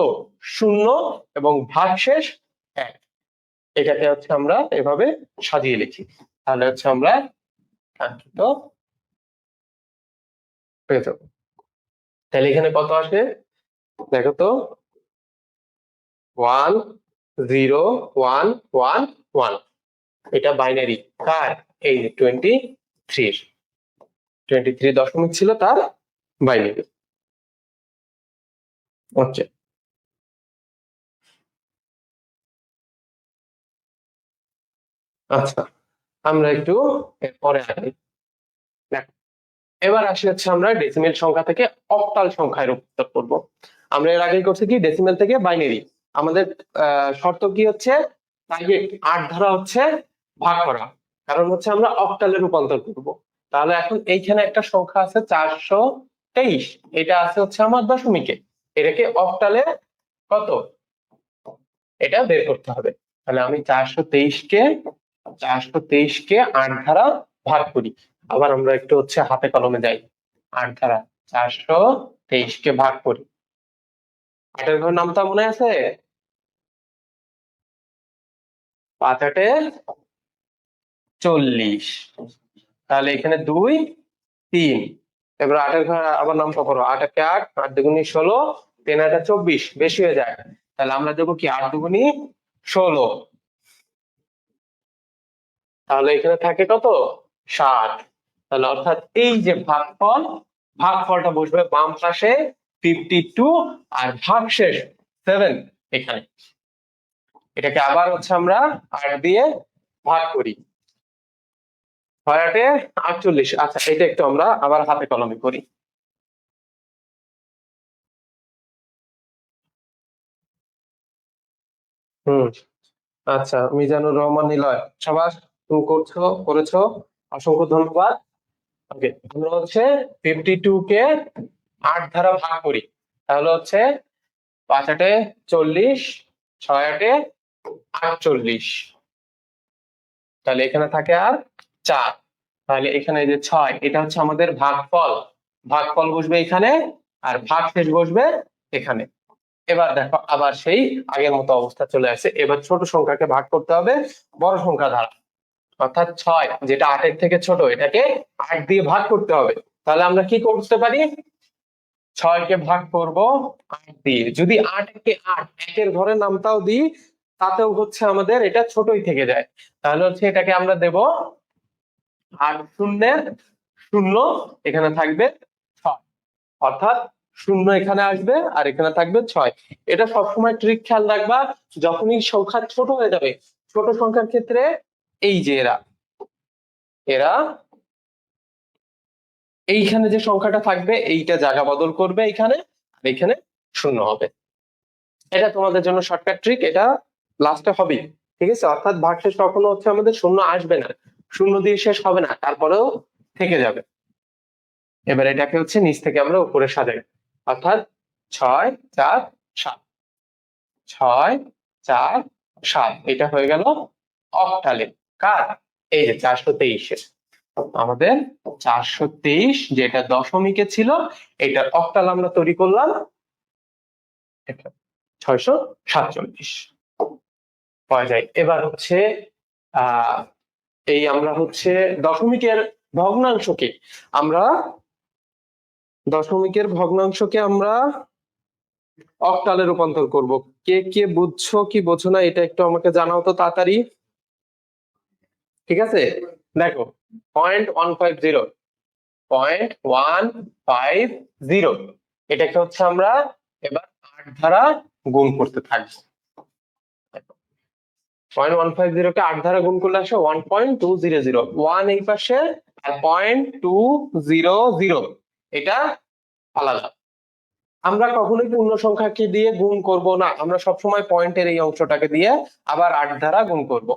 0, এবং ভাগশেষ 1। এটাকে হচ্ছে আমরা এভাবে সাজিয়ে লিখি, তাহলে হচ্ছে আমরা কাঙ্ক্ষিত পেয়ে যাবো। তাহলে এখানে কত আসে দেখো তো, 1 0 1 1 1, এটা বাইনারি কার, এই 23 দশমিক ছিল তার বাইনারি। ওকে, আচ্ছা, আমরা একটু পরে আগাই। দেখো, এবার আসি হচ্ছে আমরা ডেসিমেল সংখ্যা থেকে অক্টাল সংখ্যায় রূপান্তর করব। আমরা এর আগে করছি কি, ডেসিমেল থেকে বাইনারি। আমাদের শর্ত কি হচ্ছে, টার্গেট 8 দ্বারা হচ্ছে ভাগ করা, কারণ হচ্ছে আমরা অক্টালে রূপান্তর করব। তাহলে এখন এইখানে একটা সংখ্যা আছে 423, এটা আছে হচ্ছে আমার দশমিকে, এটাকে অক্টালে কত এটা বের করতে হবে। তাহলে আমি 423-কে 8 দ্বারা ভাগ করি। আবার আমরা একটু হচ্ছে হাতে কলমে যাই, 8 দ্বারা 423-কে ভাগ করি। 8-এর ঘর নামটা মনে আছে, 5 8 40, তাহলে এখানে 2 3, এবার 8-এর ঘর আবার নামটা করো, 8 1 8, 8 দুগুণী 16, 3 8 24, বেশি হয়ে যায়, তাহলে আমরা দেবো কি 8 দুগুণী 16, তাহলে এখানে থাকে কত, 7। তাহলে অর্থাৎ এই যে ভাগফলটা বসবে বাম পাশে 52, আর ভাগশেষ 7 এখানে। এটাকে আবার হচ্ছে আমরা 8 দিয়ে ভাগ করি, 6 8 48। আচ্ছা, এটা একটু আমরা আবার হাতে কলমে করি। হুম, আচ্ছা, মিজানুর রহমান নিলয়, সবাস, তুমি করেছো, অসংখ্য ধন্যবাদ। ওকে, আমরা হচ্ছে 52-কে 8 দ্বারা ভাগ করি, তাহলে হচ্ছে 5 8 40, 6 8 48, তাহলে এখানে থাকে আর 4। তাহলে এখানে এই যে 6, এটা হচ্ছে আমাদের ভাগফল বসবে এখানে, আর ভাগশেষ বসবে এখানে। এবার দেখো আবার সেই আগের মতো অবস্থা চলে আসে, এবার ছোট সংখ্যাকে ভাগ করতে হবে বড় সংখ্যা দ্বারা, অর্থাৎ 6 যেটা 8-এর থেকে ছোট, এটাকে 8 দিয়ে ভাগ করতে হবে। তাহলে আমরা কি করতে পারি, 6-কে ভাগ করব 8 দিয়ে, যদি 8-কে 8 একের ঘরের নামটাও দিই তাতেও হচ্ছে আমাদের এটা ছোটই থেকে যায়। তাহলে হচ্ছে এটাকে আমরা দেব 8 শূন্যের 0, এখানে থাকবে 6, অর্থাৎ 0 এখানে আসবে আর এখানে থাকবে 6। এটা সবসময় ট্রিক খেয়াল রাখবা, যখনই সংখ্যা ছোট হয়ে যাবে, ছোট সংখ্যার ক্ষেত্রে এই যে এরা এরা এইখানে যে সংখ্যাটা থাকবে এইটা জায়গা বদল করবে এখানে, আর এখানে 0 হবে। এটা তোমাদের জন্য শর্টকাট ট্রিক, এটা লাস্টে হবে, ঠিক আছে। অর্থাৎ ভাগশেষ কখনো হচ্ছে আমাদের 0 আসবে না, 0 দিয়ে শেষ হবে না, তারপরেও থেকে যাবে। এবার এটাকে হচ্ছে নিচ থেকে আমরা উপরে সাজাই, অর্থাৎ 6 4 7, 6 4 7, এটা হয়ে গেল অক্টালে কার, এই যে 423 আমাদের 423 যেটা দশমিকে ছিল, এটার অক্টাল আমরা তৈরি করলাম 647 পাওয়া যায়। এবার হচ্ছে এই আমরা হচ্ছে দশমিকের ভগ্নাংশকে আমরা অক্টালে রূপান্তর করব। কে কে বুঝছো কি বোঝো না এটা একটু আমাকে জানাও তো তাড়াতাড়ি। ঠিক আছে, দেখো 0.150 0.150 এটাকে হচ্ছে আমরা এবার 8 দ্বারা গুণ করতে থাকবো। 0.150 কে 8 দ্বারা গুণ করলে আসে 1.200, 1 এই পাশে আর 0.200 এটা আলাদা। আমরা কখনোই পূর্ণ সংখ্যাকে দিয়ে গুণ করব না, আমরা সবসময় পয়েন্টের এই অংশটাকে দিয়ে আবার 8 দ্বারা গুণ করব।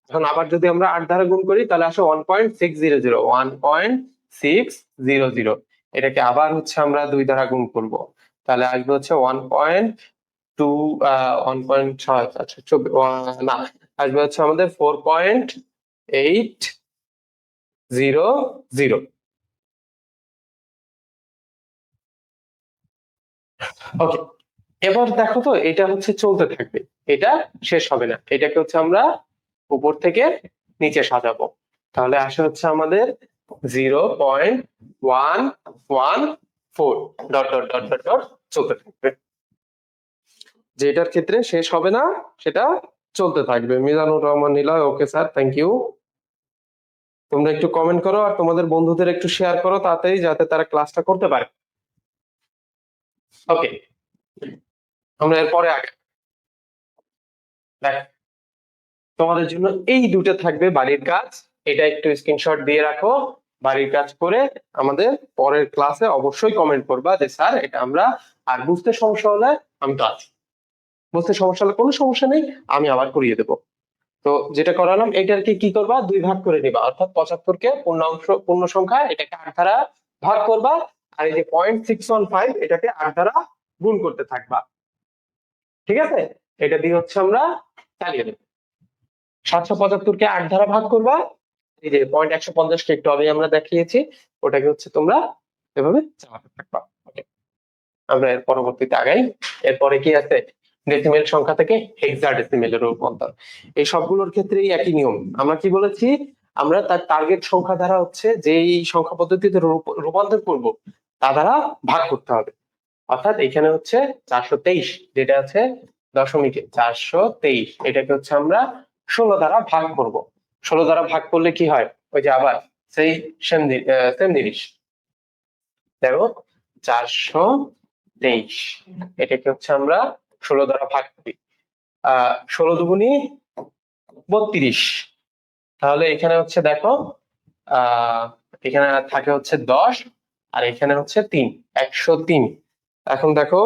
এখন আবার যদি আমরা 8 দ্বারা গুণ করি তাহলে আসে 1.600, 1.600 এটাকে আবার হচ্ছে আমরা 2 দ্বারা গুণ করব, তাহলে আসবে হচ্ছে 1.2 না, আসবে হচ্ছে আমাদের 4.800। ওকে, এবার দেখো তো এটা হচ্ছে চলতে থাকবে, এটা শেষ হবে না, এটাকে হচ্ছে আমরা উপর থেকে নিচে সাজাবো। তাহলে আসে হচ্ছে আমাদের 0.114 dot dot dot dot dot চলতে থাকবে। যেটার ক্ষেত্রে শেষ হবে না সেটা চলতে থাকবে। Mizanur Rahman Niloy, okay sir, thank you. তোমরা একটু কমেন্ট করো আর তোমাদের বন্ধুদের একটু শেয়ার করো তাড়াতাড়ি, যাতে তারা ক্লাসটা করতে পারে। ওকে, আমরা এরপরে আগে দেখ, তোমাদের জন্য এই দুটো থাকবে বাড়ির কাজ, এটা একটু স্ক্রিনশট দিয়ে রাখো। বাড়ির কাজ করে আমাদের পরের ক্লাসে অবশ্যই কমেন্ট করবা যে স্যার এটা আমরা, আর বুঝতে সমস্যা হলে আমি তো আছি, বুঝতে সমস্যা হলে কোনো সমস্যা নেই, আমি আবার করিয়ে দেবো। তো যেটা করালাম এটাকে কি করবা, 2 ভাগ করে নিবা, অর্থাৎ 75 কে পূর্ণ সংখ্যা এটাকে 8 দ্বারা ভাগ করবা, আর এই যে 0.615 এটাকে 8 দ্বারা গুণ করতে থাকবা। ঠিক আছে, এটা দিয়ে হচ্ছে আমরা চালিয়ে দেবো। 775 কে 8 দ্বারা ভাগ করবা, এই যে 150 কে একটু আগে আমরা দেখিয়েছি, ওটাকে হচ্ছে তোমরা এভাবে চালাতে থাকবা। ওকে, আমরা এর পরবর্তীতে আগাই। এরপরে কি আছে, ডেসিমেল সংখ্যা থেকে হেক্সাডেসিমেলের রূপান্তর। এই সবগুলোর ক্ষেত্রেই একই নিয়ম। আমরা কি বলেছি, আমরা তার টার্গেট সংখ্যা দ্বারা হচ্ছে যেই সংখ্যা পদ্ধতিতে রূপান্তর করব তা দ্বারা ভাগ করতে হবে। অর্থাৎ এখানে হচ্ছে 423 যেটা আছে দশমিকে 423, এটাকে হচ্ছে আমরা 16 দ্বারা ভাগ করব। 16 দ্বারা ভাগ করলে কি হয়, ওই যে আবার সেই সেম জিনিস, দেখো 423 এটাকে হচ্ছে আমরা 16 দ্বারা ভাগ করি। 16 দুগুণী 32, তাহলে এখানে হচ্ছে দেখো এখানে থাকে হচ্ছে 10 আর এখানে হচ্ছে 3, 103। এখন দেখো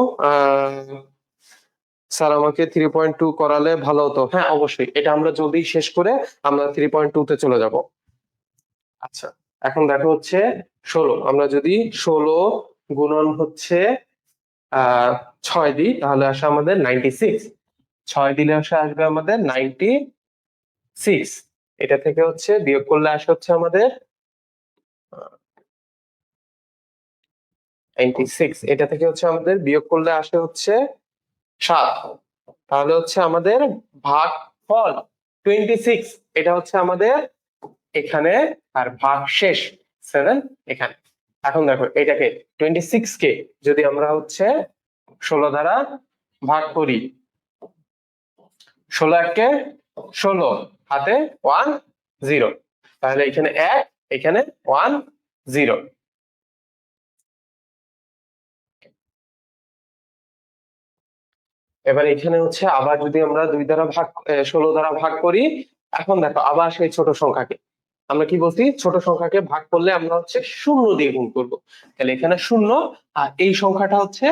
স্যার আমাকে 3.2 করালে ভালো হতো। হ্যাঁ অবশ্যই, এটা আমরা জলদি শেষ করে আমরা 3.2 তে চলে যাব। আচ্ছা, এখন দেখো হচ্ছে 16, আমরা যদি 16 গুণন হচ্ছে 6 দিই তাহলে আসে আমাদের 96, 6 দিলে আসবে আমাদের 96, এটা থেকে হচ্ছে বিয়োগ করলে আসে হচ্ছে আমাদের 96, এটা থেকে হচ্ছে আমাদের বিয়োগ করলে আসে হচ্ছে 7, তাহলে হচ্ছে আমাদের ভাগফল 26, এটা হচ্ছে আমাদের এখানে, আর ভাগ শেষ 7 এখানে। এখন দেখো এটাকে 26 কে যদি আমরা হচ্ছে 16 দ্বারা ভাগ করি, 16 একে 16, হাতে 1 0, তাহলে এখানে 1, এখানে 1 0। এবার এখানে হচ্ছে আবার যদি আমরা 2 দ্বারা ভাগ 16 দ্বারা ভাগ করি, এখন দেখো আবার সেই ছোট সংখ্যাকে আমরা কি বলছি, ছোট সংখ্যাকে ভাগ করলে আমরা হচ্ছে 0 দিয়ে গুণ করব, তাহলে এখানে 0 আর এই সংখ্যাটা হচ্ছে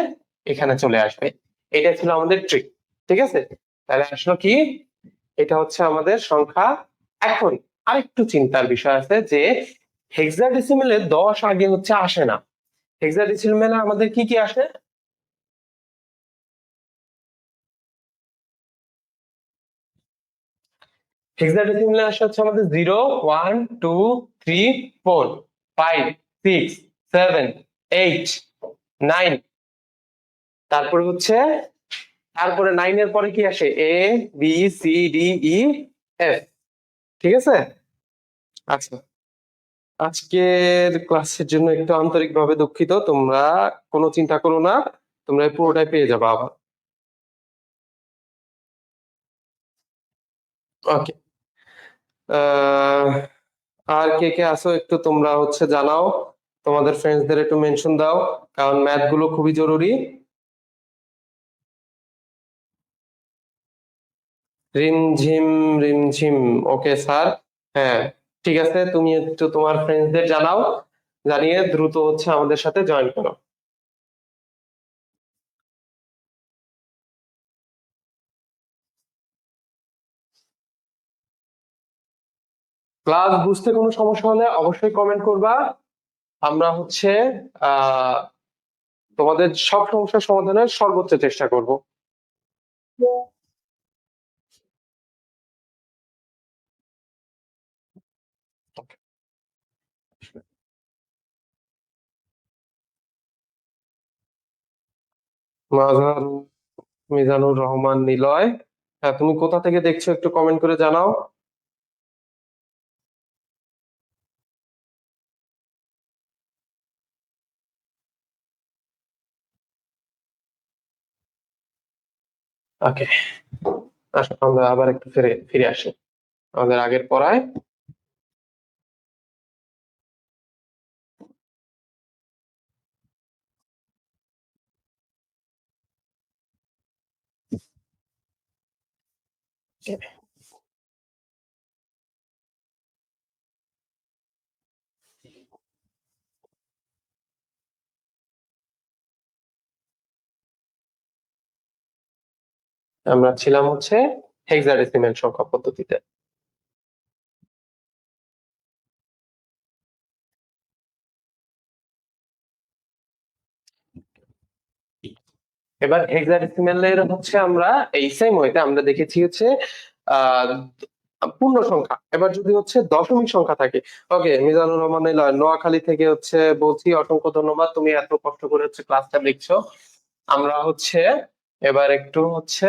এখানে চলে আসবে। এটা ছিল আমাদের ট্রিক। ঠিক আছে, তাহলে আসলে কি, এটা হচ্ছে আমাদের সংখ্যা। এখন আরেকটু চিন্তার বিষয় আছে যে হেক্সাডেসিমেলে 10 আগে হচ্ছে আসে না। হেক্সাডেসিমেলে আমাদের কি কি আসে, হেক্সাডেসিমালে আসে হচ্ছে আমাদের 0 1 2 3 4 5 6 7 8 9, তারপরে হচ্ছে তারপরে 9 এর পরে কি আসে A B C D E F. ঠিক আছে। আচ্ছা, আজকের ক্লাসের জন্য একটু আন্তরিকভাবে দুঃখিত, তোমরা কোনো চিন্তা করো না, তোমরা পুরোটাই পেয়ে যাবে আবার। ওকে, আর কে কে আসো একটু তোমরা হচ্ছে জানাও, তোমাদের ফ্রেন্ডসদের একটু মেনশন দাও, কারণ ম্যাথ গুলো খুবই জরুরি। রিমঝিম রিমঝিম, ওকে স্যার। হ্যাঁ, ঠিক আছে, তুমি একটু তোমার ফ্রেন্ডসদের জানাও, জানিয়ে দ্রুত হচ্ছে আমাদের সাথে জয়েন করো। ক্লাস বুঝতে কোনো সমস্যা হলে অবশ্যই কমেন্ট করবা, আমরা হচ্ছে আহ তোমাদের সব সমস্যার সমাধানের সর্বোচ্চ চেষ্টা করব। মাজার মিজানুর রহমান নিলয়, হ্যাঁ তুমি কোথা থেকে দেখছো একটু কমেন্ট করে জানাও। ওকে, আসো আমরা আবার একটু ফিরে ফিরে আসি আমাদের আগের পড়ায়। আমরা ছিলাম হচ্ছে হেক্সাডেসিমেল সংখ্যা পদ্ধতিতে। এবার হেক্সাডেসিমেলের হচ্ছে আমরা এই সেম ওয়েতে আমরা দেখেছি হচ্ছে আহ পূর্ণ সংখ্যা, এবার যদি হচ্ছে দশমিক সংখ্যা থাকে। ওকে, মিজানুর রহমান নিলয় নোয়াখালী থেকে হচ্ছে বলছি, অসংখ্য ধন্যবাদ, তুমি এত কষ্ট করে হচ্ছে ক্লাসটা দেখছো। আমরা হচ্ছে এবার একটু হচ্ছে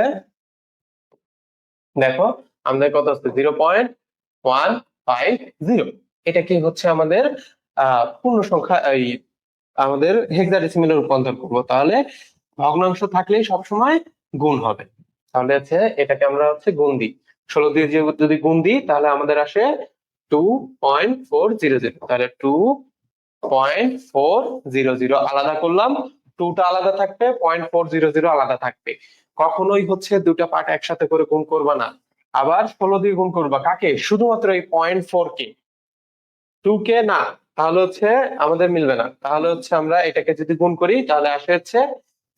দেখো, আমাদের কত হচ্ছে 0.150, এটা কি হচ্ছে আমাদের পূর্ণ সংখ্যা, এই আমাদের হেক্সাডেসিমেলে রূপান্তর করবো, তাহলে ভগ্নাংশ থাকলেই সবসময় গুণ হবে। তাহলে হচ্ছে এটাকে আমরা হচ্ছে গুণ দিই, 16 দিয়ে যদি গুণ দিই তাহলে আমাদের আসে 2.400, তাহলে 2.400 আলাদা করলাম, টুটা আলাদা থাকবে, 0.400 আলাদা থাকবে। কখনোই হচ্ছে দুটা পার্ট একসাথে করে গুণ করবা না, আবার 16 দিয়ে গুণ করবা কাকে, শুধুমাত্র এই 0.4 কে, 2 কে না, তাহলে হচ্ছে আমাদের মিলবে না। তাহলে হচ্ছে আমরা এটাকে যদি গুণ করি তাহলে আসে হচ্ছে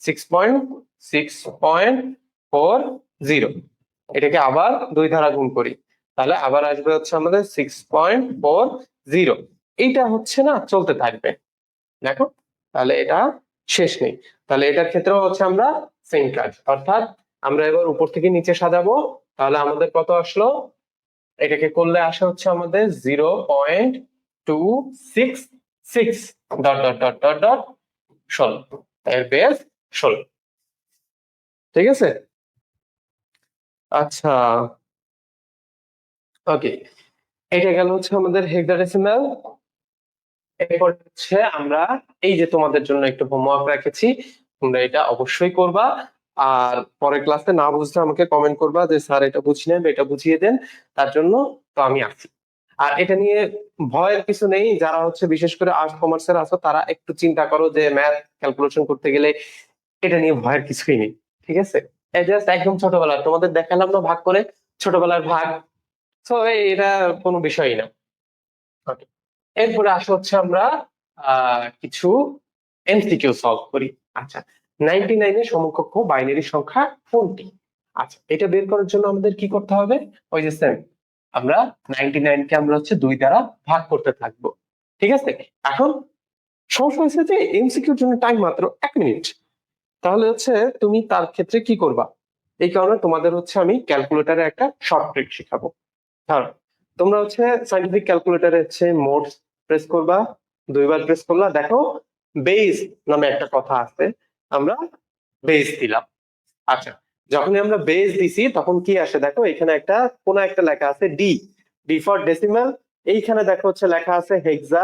6.4, এটাকে আবার 2 দ্বারা গুণ করি তাহলে আবার আসবে হচ্ছে আমাদের 6.40। এইটা হচ্ছে না, চলতে থাকবে। দেখো, তাহলে এটা শেষ নেই। তাহলে এটার ক্ষেত্রেও হচ্ছে আমরা সেম কাজ, অর্থাৎ আমরা এবার উপর থেকে নিচে সাজাবো। তাহলে আমাদের কত আসলো, এটাকে করলে আসে হচ্ছে আমাদের 0.266 dot dot dot dot dot 16, এর বেস 16। ঠিক আছে। আচ্ছা, ওকে, এটা গেল হচ্ছে আমাদের হেক্সাডেসিমাল। এরপর হচ্ছে আমরা এই যে তোমাদের জন্য একটু হোমওয়ার্ক রেখেছি, তোমরা এটা অবশ্যই করবা। আর পরের ক্লাসে না বুঝলে আমাকে কমেন্ট করবা যে স্যার এটা বুঝি নেন, এটা বুঝিয়ে দেন, তার জন্য তো আমি আছি। আর এটা নিয়ে ভয়ের কিছু নেই, যারা হচ্ছে বিশেষ করে আর্টস কমার্সের আছো তারা একটু চিন্তা করো যে ম্যাথ ক্যালকুলেশন করতে গেলে, এটা নিয়ে ভয়ের কিছুই নেই। ঠিক আছে, এই জাস্ট একদম ছোটবেলা তোমাদের দেখালাম না ভাগ করে, ছোটবেলার ভাগ, তো এটা কোনো বিষয়ই না। Okay. এরপরে আসা হচ্ছে আমরা কিছু এমসিকিউ সলভ করি। আচ্ছা, 99 এর সমকক্ষ বাইনারি সংখ্যা কোনটি? আচ্ছা, এটা বের করার জন্য আমাদের কি করতে হবে, ওই যে সেম, আমরা 99 কে আমরা হচ্ছে 2 দ্বারা ভাগ করতে থাকবো। ঠিক আছে, এখন সমস্যা হচ্ছে যে এমসিকিউর জন্য টাইম মাত্র 1 মিনিট, তাহলে হচ্ছে তুমি তার ক্ষেত্রে কি করবা, এই কারণে তোমাদের হচ্ছে আমি ক্যালকুলেটরে একটা শর্ট ট্রিক শেখাবো। ধরো তোমরা হচ্ছে সাইন্টিফিক ক্যালকুলেটরে হচ্ছে মোড প্রেস করবা, 2বার প্রেস করলা, দেখো বেস নামে একটা কথা আছে, আমরা বেস দিলাম। আচ্ছা, যখনই আমরা বেস দিছি তখন কি আসে দেখো, এখানে একটা কোন একটা লেখা আছে ডি, ডি ফর ডেসিমাল। এইখানে দেখো হচ্ছে লেখা আছে হেক্সা।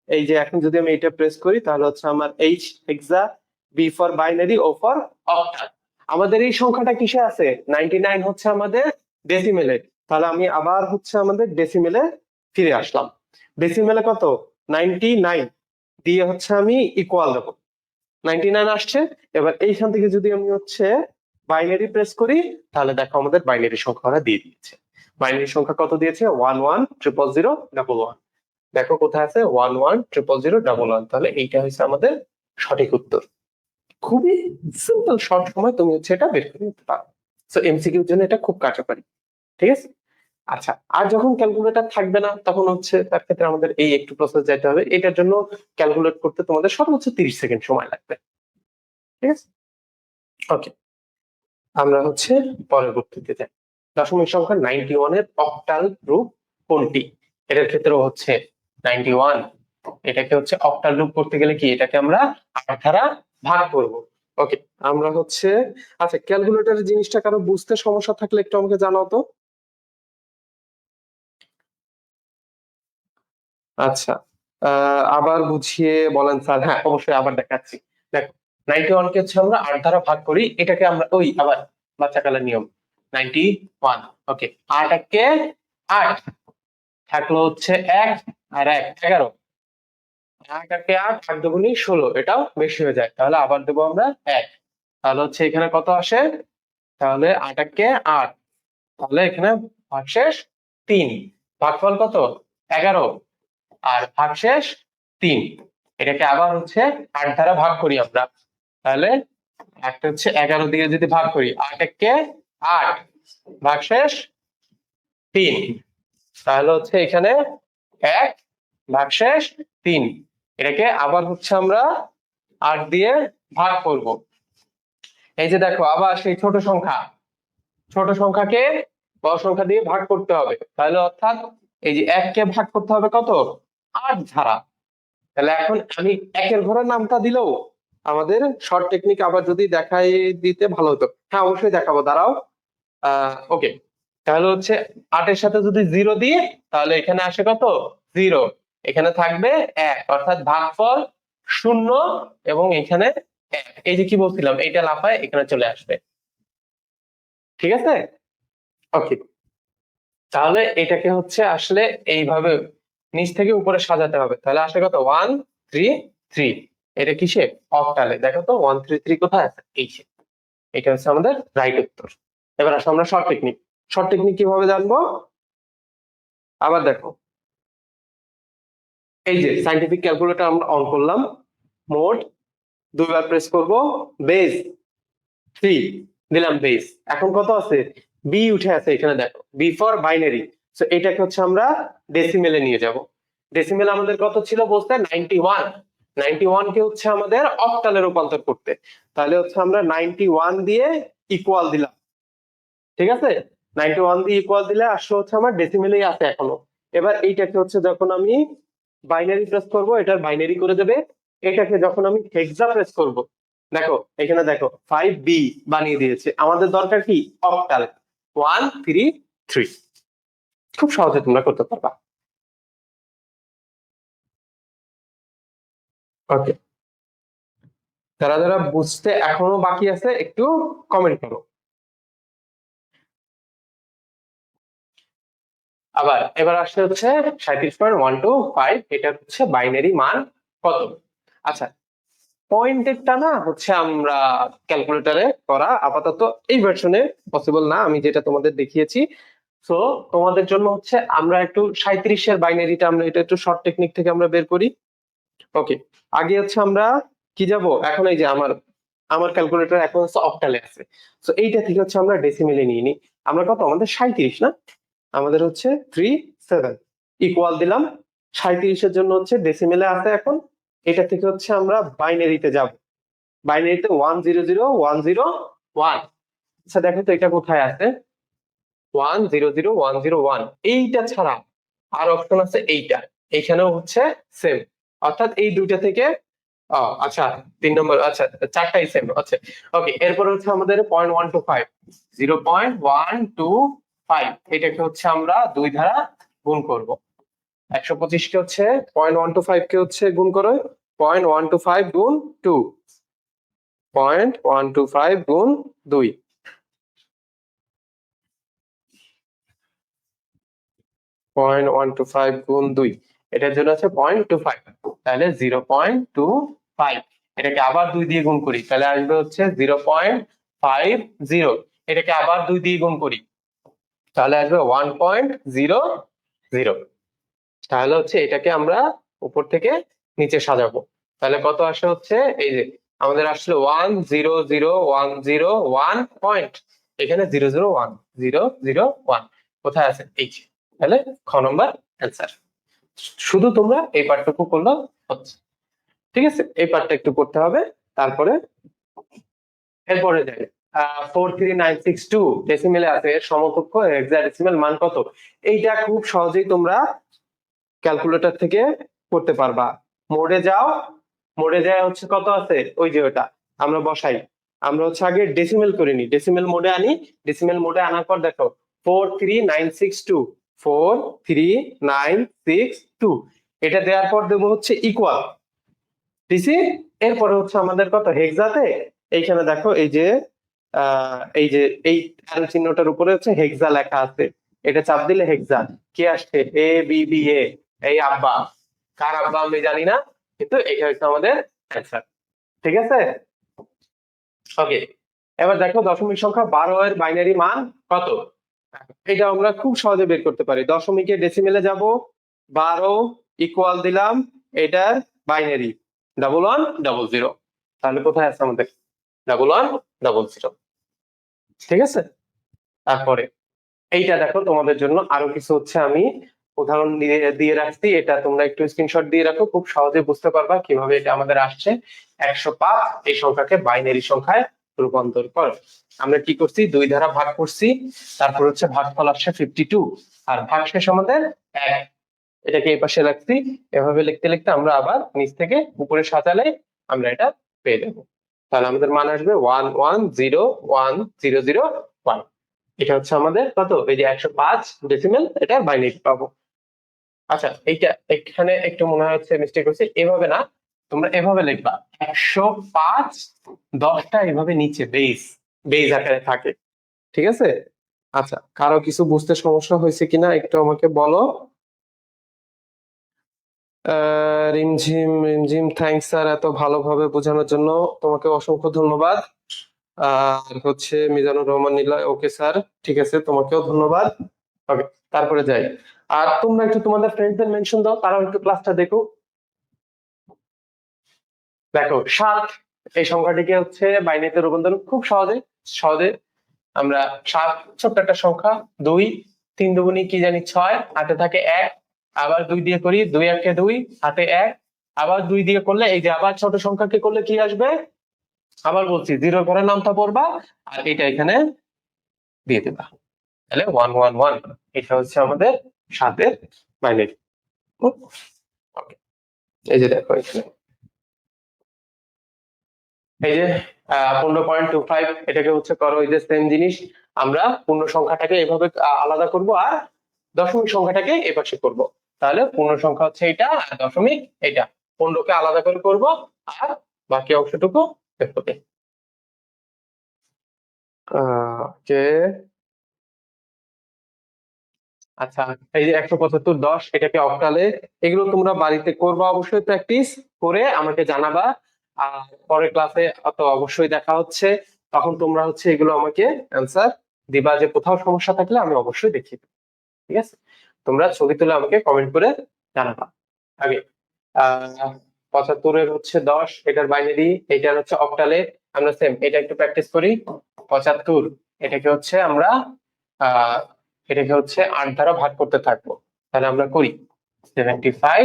এই যে এখন যদি আমি এটা প্রেস করি তাহলে হচ্ছে আমার H hexa, B for binary, O for octal. আমাদের এই সংখ্যাটা কিসে আছে, 99 হচ্ছে আমাদের ডেসিমেলে। তাহলে আমি আবার হচ্ছে আমাদের ডেসিমেলে ফিরে আসলাম। ডেসিমেলে কত, 99 দিয়ে হচ্ছে আমি ইকুয়াল দেবো, 99 আসছে। এবার এইখান থেকে যদি আমি হচ্ছে বাইনারি প্রেস করি তাহলে দেখো আমাদের বাইনারি সংখ্যাটা দিয়ে দিয়েছে। বাইনারি সংখ্যা কত দিয়েছে, 11000011। দেখো কোথায় আছে, 11000011। তাহলে এইটা হচ্ছে আমাদের সঠিক উত্তর। খুবই সিম্পল, শর্ট সময় তুমি হচ্ছে এটা বের করে নিতে পারো। সো এমসিকিউর জন্য এটা খুব কার্যকরী। ঠিক আছে। আচ্ছা, আর যখন ক্যালকুলেটর থাকবে না তখন হচ্ছে তার ক্ষেত্রে আমাদের এই একটু প্রসেস যেতে হবে। এটার জন্য ক্যালকুলেট করতে তোমাদের সর্বোচ্চ 30 সেকেন্ড সময় লাগবে। ঠিক আছে। ওকে, আমরা হচ্ছে পরবর্তীতে যাই। দশমিক সংখ্যা 91 এর অক্টাল রূপ কোনটি? এটার ক্ষেত্রেও হচ্ছে 91, এটাকে হচ্ছে অক্টাল রূপ করতে গেলে কি এটাকে আমরা 8 দ্বারা ভাগ করব। ওকে, আমরা হচ্ছে, আচ্ছা ক্যালকুলেটরের জিনিসটা কারো বুঝতে সমস্যা থাকলে একটু আমাকে জানাও তো। আচ্ছা, আবার বুঝিয়ে বলেন স্যার। হ্যাঁ অবশ্যই আবার দেখাচ্ছি। দেখো 91 কে হচ্ছে আমরা 8 দ্বারা ভাগ করি, এটাকে আমরা ওই আবার বাচ্চা কালের নিয়ম 91। ওকে, 8 একে 8, থাকলো হচ্ছে 1 আর 1 11। 8 একে 8, 8 দুগুণী 16, এটাও বেশি হয়ে যায়, তাহলে আবার দেবো আমরা 1। তাহলে হচ্ছে এখানে কত আসে, তাহলে 8 একে 8, তাহলে এখানে ভাগশেষ 3, ভাগফল কত 11 আর ভাগশেষ 3। এটাকে আবার হচ্ছে 8 দ্বারা ভাগ করি আমরা, তাহলে একটা হচ্ছে 11 দিয়ে যদি ভাগ করি, 8 একে 8, ভাগশেষ 3, তাহলে হচ্ছে এখানে 1 ভাগশেষ 3। এটাকে আবার হচ্ছে আমরা 8 দিয়ে ভাগ করব। এই যে দেখো আবার সেই ছোট সংখ্যা, ছোট সংখ্যাকে বড় সংখ্যা দিয়ে ভাগ করতে হবে, তাহলে অর্থাৎ এই যে 1 কে ভাগ করতে হবে কত, 8 দ্বারা। তাহলে এখন আমি 1 এর ঘরের নামটা দিলেও আমাদের শর্ট টেকনিক আবার যদি দেখাই দিতে ভালো হতো। হ্যাঁ অবশ্যই দেখাবো, দাঁড়াও। ওকে, তাহলে হচ্ছে 8 এর সাথে যদি 0 দিই তাহলে এখানে আসে কত, 0, এখানে থাকবে 1, অর্থাৎ ভাগফল 0 এবং এখানে 1। এই যে কি বলছিলাম, এইটা লাফায় এখানে চলে আসবে। ঠিক আছে। ওকে, তাহলে এটাকে হচ্ছে আসলে এইভাবে নিচ থেকে উপরে সাজাতে হবে। তাহলে আসে কত, 133। এটা কিসে, অক্টালে। দেখো তো 133 কোথায় আছে, এই যে। এটা হচ্ছে আমাদের রাইট উত্তর। এবার আসো আমরা শর্ট টেকনিক। শর্ট টেকনিক কিভাবে জানবো, আবার দেখো এই যে সাইন্টিফিক ক্যালকুলেটর আমরা অন করলাম, মোড 2বার প্রেস করব, বেস 3 দিলাম, বেস এখন কত আছে, বি উঠে আছে এখানে দেখো, বি ফর বাইনারি। সো এটাকে হচ্ছে আমরা ডেসিমেলে নিয়ে যাব। ডেসিমেল আমাদের কত ছিল বলতে, 91। 91 কে হচ্ছে আমাদের অক্টালে রূপান্তর করতে, তাহলে হচ্ছে আমরা 91 দিয়ে ইকুয়াল দিলাম। ঠিক আছে, 91 দিয়ে ইকুয়াল দিলে আসলে হচ্ছে আমার ডেসিমেলেই আছে এখনো। এবার এইটাকে হচ্ছে যখন আমি বাইনারি প্রেস করব, এটার বাইনারি করে দেবে। এটাকে যখন আমি হেক্সা প্রেস করব, দেখো এখানে দেখো 5b বানিয়ে দিয়েছে। আমাদের দরকার কি, অক্টাল, 133। খুব সহজে তোমরা করতে পারবা। ওকে, যারা যারা বুঝতে এখনো বাকি আছে একটু কমেন্ট করো। আবার এবার আসছে হচ্ছে 37.125, এটা হচ্ছে বাইনারি মান কত। আচ্ছা, পয়েন্টেরটা না হচ্ছে আমরা ক্যালকুলেটরে করা আপাতত এই ভার্সনে পসিবল না, আমি যেটা তোমাদের দেখিয়েছি। সো তোমাদের জন্য হচ্ছে আমরা একটু 37 এর বাইনারিটা আমরা এটা একটু শর্ট টেকনিক থেকে আমরা বের করি। ওকে, আগে হচ্ছে আমরা কি যাব, এখন এই যে আমার আমার ক্যালকুলেটর এখন হচ্ছে অক্টালে আছে। সো এইটা থেকে হচ্ছে আমরা ডেসিমেলে নিয়ে নিই। আমরা কত, আমাদের 37 না, আমাদের হচ্ছে 37 ইকুয়াল দিলাম। 37-এর জন্য হচ্ছে ডেসিমেলে আছে এখন। এটা থেকে হচ্ছে আমরা বাইনারিতে যাব, বাইনারিতে 1000101। আচ্ছা দেখো তো এটা কোথায় আছে, 100 101 এইটা ছাড়া আর অপশন আছে এইটা, এইখানেও হচ্ছে সেম, অর্থাৎ এই দুইটা থেকে আচ্ছা 3 নম্বর, আচ্ছা চারটাই সেম, আচ্ছা ওকে। এরপর হচ্ছে আমাদের 0.125 0.125 এটাকে হচ্ছে আমরা 2 দ্বারা গুণ করব। 125 কে হচ্ছে 0.125 কে হচ্ছে গুণ করো 0.125 গুণ 2, 0.125 গুণ 2, 0.125 গুণ 2, এটার জন্য আছে 0.25, তাহলে 0.25। এটাকে আবার 2 দিয়ে গুণ করি, তাহলে আসবে হচ্ছে 0.50। এটাকে আবার 2 দিয়ে গুণ করি, তাহলে আসবে 1.00। তাহলে হচ্ছে এটাকে আমরা উপর থেকে নিচে সাজাবো, তাহলে কত আসে হচ্ছে এই যে আমাদের আসলে 100 101 পয়েন্ট, এখানে 001 কোথায় আছে এই যে, তাহলে খ নম্বর অ্যান্সার। শুধু তোমরা এই পার্টটুকু করলে হচ্ছে, ঠিক আছে, এই পার্টটা একটু করতে হবে। তারপরে এরপরে যাই 43962 ডেসিমেলে আছে, এর সমকক্ষ হেক্সাডেসিমেল মান কত? এইটা খুব সহজেই তোমরা ক্যালকুলেটর থেকে করতে পারবা। মোডে যাও, মোডে যায় হচ্ছে কত আছে ওই যে ওটা আমরা বসাই, আমরা হচ্ছে আগে ডেসিমেল করে নি, ডেসিমেল মোডে আনি, ডেসিমেল মোডে আনার পর দেখো 43962 43962 এটা দেওয়ার পর দেবো হচ্ছে ইকুয়াল দিছি। এরপরে হচ্ছে আমাদের কত হেক্সাতে, এইখানে দেখো এই যে এই অ্যারো চিহ্নটার উপরে হচ্ছে হেক্সা লেখা আছে, এটা চাপ দিলে হেক্সা কি আসছে এ বি বি এ, এই আব্বা, কার আব্বা আমি জানি না, কিন্তু এটা হচ্ছে আমাদের অ্যান্সার, ঠিক আছে ওকে। এবার দেখো দশমিক সংখ্যা 12 এর বাইনারি মান কত? এটা আমরা খুব সহজে বের করতে পারি, দশমিকে ডেসিমেলে যাব, 12 ইকুয়াল দিলাম এটার বাইনারি 1100, তাহলে কোথায় আছে আমাদের 1100, ঠিক আছে। তারপরে এইটা দেখো তোমাদের জন্য আরো কিছু হচ্ছে আমি উদাহরণ দিয়ে রাখছি, এটা তোমরা একটু স্ক্রিনশট দিয়ে রাখো, খুব সহজে বুঝতে পারবা কিভাবে এটা আমাদের আসছে। 105 এই সংখ্যাকে বাইনারি সংখ্যায় রূপান্তর কর। আমরা কি করছি 2 দ্বারা ভাগ করছি, তারপর হচ্ছে ভাগফল আসছে 52 আর ভাগশেষ আমাদের 1, এটাকে এই পাশে রাখছি। এভাবে লিখতে লিখতে আমরা আবার নিচ থেকে উপরে সাজালে আমরা এটা পেয়ে যাবো, তাহলে আমাদের মান আসবে 11010001। এটা হচ্ছে আমাদের কত, এই যে 105 ডেসিমেল, এটা বাইনারি পাবো। আচ্ছা এইটা এখানে একটু মনে হচ্ছে মিস্টেক হচ্ছে, এভাবে না, তোমরা এভাবে লিখবা 105 10টা এভাবে নিচে বেস বেস আকারে থাকে, ঠিক আছে। আচ্ছা কারো কিছু বুঝতে সমস্যা হয়েছে কিনা একটু আমাকে বলো। রিমঝিম রিমঝিম থ্যাঙ্কস স্যার, এত ভালোভাবে বোঝানোর জন্য তোমাকে অসংখ্য ধন্যবাদ। আর হচ্ছে মিজানুর রহমান নীলা, ওকে স্যার ঠিক আছে, তোমাকেও ধন্যবাদ। ওকে তারপরে যাই, আর তোমরা একটু তোমাদের ফ্রেন্ডদের মেনশন দাও, তারাও একটু ক্লাসটা দেখো। দেখো 7 এই সংখ্যাটিকে হচ্ছে বাইনারিতে রূপান্তর খুব সহজে সহজে আমরা 7 ছোট্ট একটা সংখ্যা, 2 3 দুগুণী কি জানি 6, হাতে থাকে 1, আবার 2 দিয়ে করি 2 1 2, হাতে 1, আবার 2 দিয়ে করলে এই যে আবার ছোট সংখ্যাকে করলে কি আসবে, আবার বলছি জিরোর পরে নামটা পড়বা আর এটা এখানে দিয়ে দিবা, তাহলে 111, এটা হচ্ছে আমাদের 7 এর বাইনারি। এই যে দেখো এখানে এই যে 15.25 এটাকে হচ্ছে করো এই যে সেম জিনিস, আমরা পূর্ণ সংখ্যাটাকে এভাবে আলাদা করব আর দশমিক সংখ্যাটাকে এপাশে করব, তাহলে পূর্ণ সংখ্যা হচ্ছে এটা আর দশমিক এটা, 15কে আলাদা করে করব আর বাকি অংশটুকু দেখতে। ওকে আচ্ছা, এই যে 175 10 এটাকে অক্টালে, এগুলো তোমরা বাড়িতে করবা অবশ্যই, প্র্যাকটিস করে আমাকে জানাবা। আর পরের ক্লাসে তো অবশ্যই দেখা হচ্ছে, তখন তোমরা হচ্ছে এগুলো আমাকে অ্যান্সার দিবা, যে কোথাও সমস্যা থাকলে আমি অবশ্যই দেখিয়ে দেবো, ঠিক আছে। তোমরা ছবি তুলে আমাকে কমেন্ট করে জানাবা। আগে 75-এর হচ্ছে 10 এটার বাইনারি, এটার হচ্ছে অক্টালে, আমরা সেম এটা একটু প্র্যাকটিস করি। 75 এটাকে হচ্ছে আমরা আহ এটাকে হচ্ছে 8 দ্বারা ভাগ করতে থাকবো, তাহলে আমরা করি 75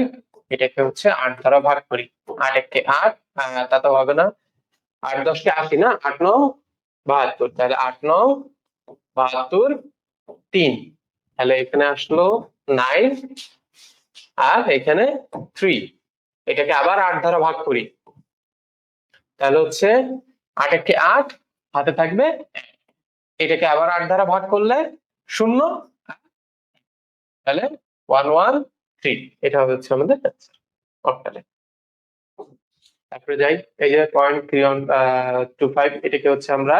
এটাকে হচ্ছে 8 দ্বারা ভাগ করি, 8 1 8, তা তো হবে না, 8 10 কে 80 না, 8 9 72, তাহলে 8 9 72 3, তাহলে এখানে আসলো 9 আর এখানে 3। এটাকে আবার 8 দ্বারা ভাগ করি, তাহলে হচ্ছে 8 একে 8, হাতে থাকবে 1। এটাকে আবার 8 দ্বারা ভাগ করলে 0, তাহলে 113। এটা হচ্ছে আমাদের অ্যান্সার অক্টালে। তারপরে যাই, এই যে 0.325, এটাকে হচ্ছে আমরা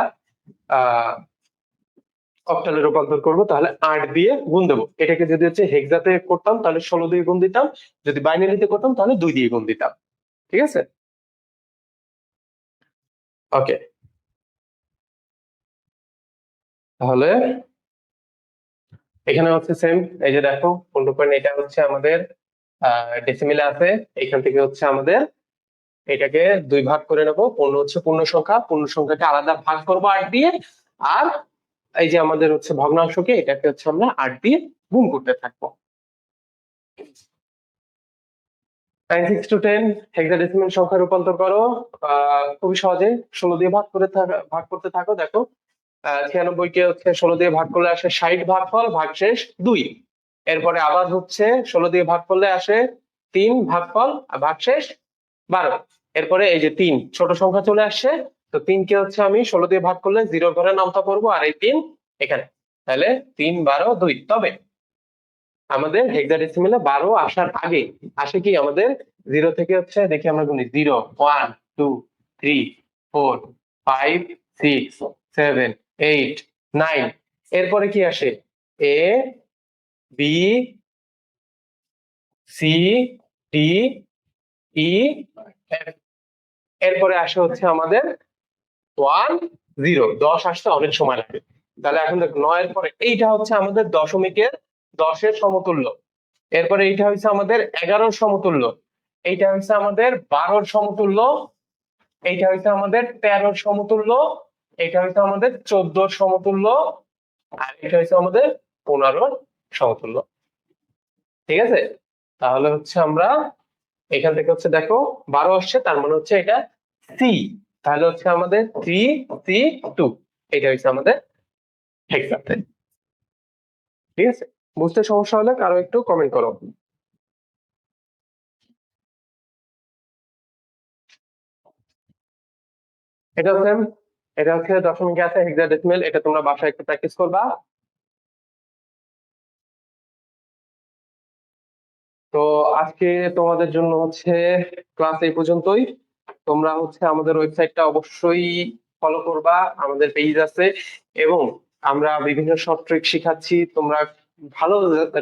অক্টালে রূপান্তর করব, তাহলে 8 দিয়ে গুণ দেবো। এটাকে যদি হচ্ছে হেক্সাতে করতাম তাহলে 16 দিয়ে গুণ দিতাম, যদি বাইনারিতে করতাম তাহলে 2 দিয়ে গুণ দিতাম। ঠিক আছে, ওকে। তাহলে এখানে হচ্ছে সেম, এই যে দেখো 15 এটা হচ্ছে আমাদের ডেসিমিলে আছে। এখান থেকে হচ্ছে আমাদের এটাকে 2 ভাগ করে নেবো। 15 হচ্ছে পূর্ণ সংখ্যা, পূর্ণ সংখ্যাকে আলাদা ভাগ করবো 8 দিয়ে, আর এই যে আমাদের হচ্ছে ভগ্নাংশকে, এটাকে হচ্ছে আমরা 8 দিয়ে গুণ করতে থাকবো। 9 6 to 10 হেক্সাডেসিমাল সংখ্যা রূপান্তর করো। খুবই সহজে 16 দিয়ে ভাগ করতে থাকো। দেখো 96 কে হচ্ছে 16 দিয়ে ভাগ করলে আসে 60 ভাগফল ভাগশেষ 2। এরপরে আবার হচ্ছে 16 দিয়ে ভাগ করলে আসে 3 ভাগফল ভাগশেষ 12। এরপরে এই যে 3 ছোট সংখ্যা চলে আসছে, তো 3 কে হচ্ছে আমি 16 দিয়ে ভাগ করলে 0 ঘরে নামতা পড়বো, আর এই 3 এখানে, তাহলে 3 12 2। তবে আমাদের হেক্সাডেসিমালে 12 আসার আগে আসে কি আমাদের 0 থেকে হচ্ছে, দেখি আমরা গুনি 0 1 2 3 4 5 6 7 8 9। এরপরে কি আসে A B C D E F. এরপরে আসে হচ্ছে আমাদের 1 0। 10 আসতে অনেক সময় লাগে। তাহলে এখন দেখো 9 এর পরে এইটা হচ্ছে আমাদের দশমিকের 10-এর সমতুল্য। এরপরে এইটা হচ্ছে আমাদের 11-র সমতুল্য, এইটা হচ্ছে আমাদের 12-র সমতুল্য, এইটা হচ্ছে আমাদের 13-র সমতুল্য, এইটা হচ্ছে আমাদের 14-র সমতুল্য, আর এটা হচ্ছে আমাদের 15-র সমতুল্য। ঠিক আছে, তাহলে হচ্ছে আমরা এখান থেকে হচ্ছে দেখো 12 আসছে, তার মানে হচ্ছে এটা সি। তাহলে হচ্ছে আমাদের 3C2, এটা হচ্ছে আমাদের হেক্সাতে। ঠিক আছে, বুঝতে সমস্যা হলে কারো একটু কমেন্ট করো। এটা হচ্ছে দশমিকে আছে হেক্সাডেসিমাল, এটা তোমরা বাসায় একটু প্র্যাকটিস করবা। তো আজকে তোমাদের জন্য হচ্ছে ক্লাস এই পর্যন্তই। তোমরা হচ্ছে আমাদের ওয়েবসাইটটা অবশ্যই ফলো করবা, আমাদের পেজ আছে, এবং আমরা বিভিন্ন শর্ট ট্রিক শিখাচ্ছি। তোমরা ভালো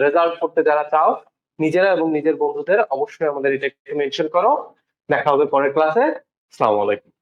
রেজাল্ট করতে যারা চাও, নিজেরা এবং নিজের বন্ধুদের অবশ্যই আমাদের এটা মেনশন করো। দেখা হবে পরের ক্লাসে। আসসালামু আলাইকুম।